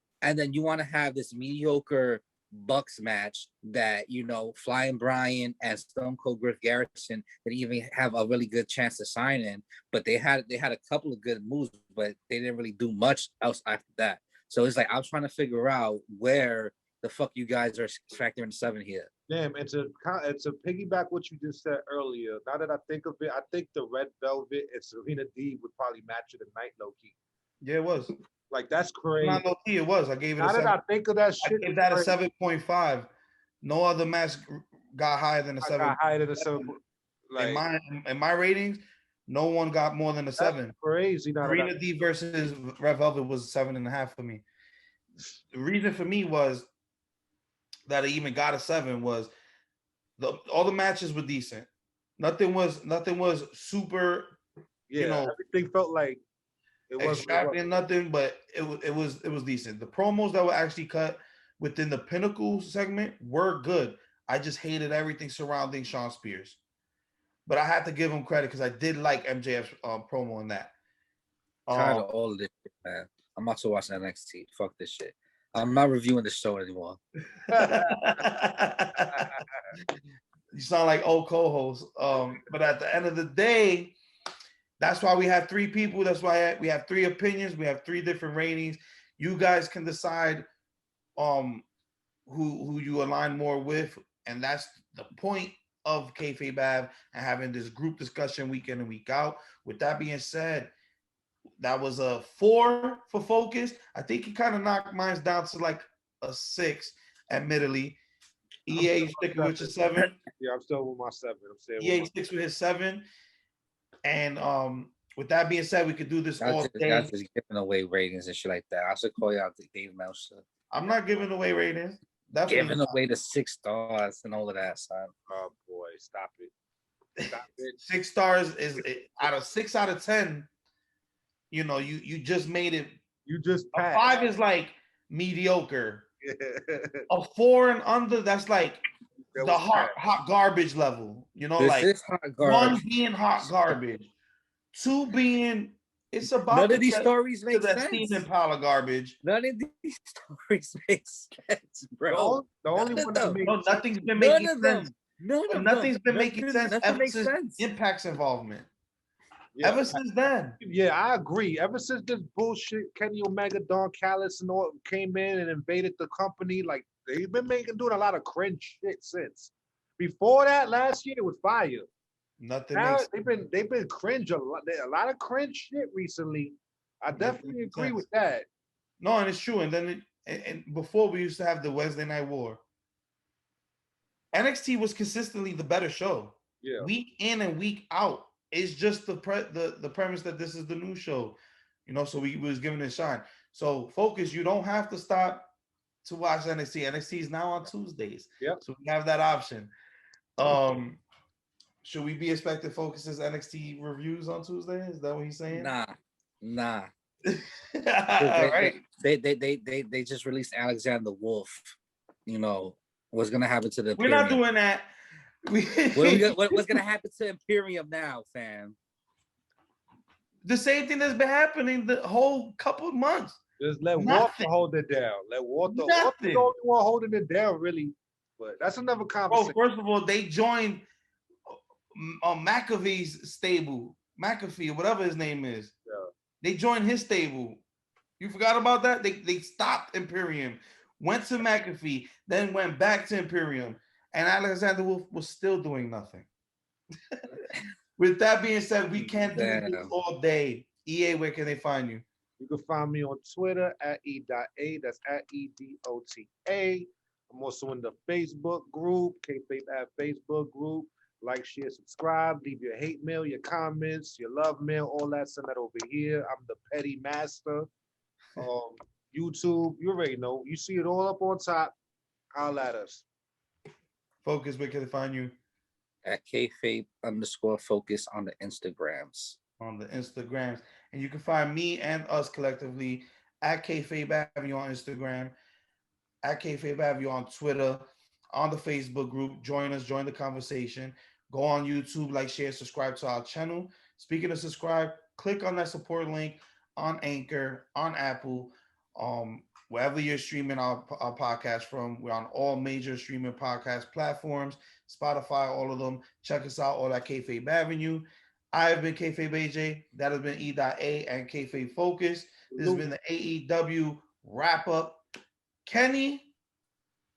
you want to have this mediocre Bucks match that, you know, Flying Brian and Stone Cold Griff Garrison didn't even have a really good chance to sign in, but they had a couple of good moves, but they didn't really do much else after that. So it's like, I'm trying to figure out where the fuck you guys are factoring 7 here.
Damn, it's a piggyback what you just said earlier. Now that I think of it, I think the Red Velvet and Serena Deeb would probably match it tonight, low key.
Yeah, it was.
Like, that's crazy.
Not low key, it was. I gave it.
Now that I think of that shit,
I gave that a 7.5. No other match got higher than a 7.
Got higher than a 7. Like,
in my ratings, no one got more than a 7.
Crazy.
Serena Deeb versus Red Velvet was 7.5 for me. The reason for me was that I even got a 7 was all the matches were decent. Nothing was super.
Yeah,
you know,
everything felt like it wasn't
extravagant, nothing, but it was decent. The promos that were actually cut within the Pinnacle segment were good. I just hated everything surrounding Sean Spears, but I had to give him credit because I did like MJF's promo in that.
Tired of all of this shit, man. I'm also watching NXT. Fuck this shit. I'm not reviewing the show anymore.
sound like old co-host. But at the end of the day, that's why we have three people. That's why we have three opinions. We have three different ratings. You guys can decide who you align more with, and that's the point of Kayfabe and having this group discussion week in and week out. With that being said, that was a 4 for Focus. I think he kind of knocked mine down to like a 6, admittedly. EA sticking with your 7.
Yeah, I'm still with my 7. I'm saying
EA sticks with his 7. And with that being said, we could do this all day.
Y'all just giving away ratings and shit like that. I should call y'all the Dave Mouse shit.
I'm not giving away ratings. Definitely
Giving away the 6 stars and all of that, son.
Oh boy, stop it. Stop it.
6 stars is out of 6 out of 10. You know, you just made it.
You just
A
passed.
5 is like mediocre. A 4 and under, that's like the hot garbage level. You know,
This
like
is hot garbage.
1 being hot garbage, 2 being it's about
none of these stories make
that
sense.
steaming pile of garbage.
None of these stories make sense, bro.
The only one that makes
No, nothing's been
None
making
of them.
sense.
None
But
of
nothing's
them.
been making sense
Nothing
ever
makes
since
sense.
Impact's involvement.
Yeah.
Ever since then.
Yeah, I agree. Ever since this bullshit, Kenny Omega, Don Callis, and all came in and invaded the company, like they've been doing a lot of cringe shit since. Before that, last year it was fire.
Nothing
Now
makes
they've been cringe a lot of cringe shit recently. I definitely agree with that.
No, and it's true. And then and before we used to have the Wednesday Night War. NXT was consistently the better show.
Yeah.
Week in and week out. It's just the premise that this is the new show. You know, so we was giving it a shine. So Focus, you don't have to stop to watch NXT. NXT is now on Tuesdays.
Yep.
So we have that option. Should we be expecting Focus's NXT reviews on Tuesday? Is that what he's saying?
Nah.
All right.
They just released Alexander Wolf. You know what's gonna happen to the
We're
Imperium?
not doing that.
What's gonna happen to Imperium now, fam?
The same thing that's been happening the whole couple of months.
Just let Walter hold it down. Let Walter's the only one holding it down, really. But that's another conversation.
First of all, they joined McAfee's stable, McAfee, or whatever his name is.
Yeah.
They joined his stable. You forgot about that? They stopped Imperium, went to McAfee, then went back to Imperium, and Alexander Wolf was still doing nothing. With that being said, we can't do this all day. EA, where can they find you?
You can find me on Twitter at E.A. That's at EDOTA. I'm also in the Facebook group, Kayfabe at Facebook group. Like, share, subscribe, leave your hate mail, your comments, your love mail, all that, send that over here. I'm the petty master. YouTube, you already know. You see it all up on top. Holla at us.
Focus, where can they find you?
At Kayfabe_Focus on the Instagrams.
On the Instagrams. And you can find me and us collectively at Kayfabe Avenue on Instagram, at Kayfabe Avenue on Twitter, on the Facebook group. Join us, join the conversation. Go on YouTube, like, share, subscribe to our channel. Speaking of subscribe, click on that support link on Anchor, on Apple, wherever you're streaming our podcast from. We're on all major streaming podcast platforms, Spotify, all of them. Check us out, all at Kayfabe Avenue. I have been Kayfabe AJ. That has been E.A. and Kayfabe Focus. This has been the AEW wrap up. Kenny,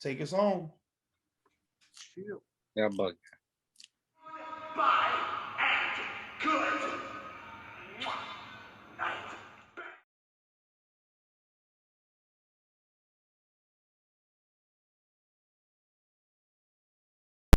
take us home.
Chill.
Yeah, bug.
Bye.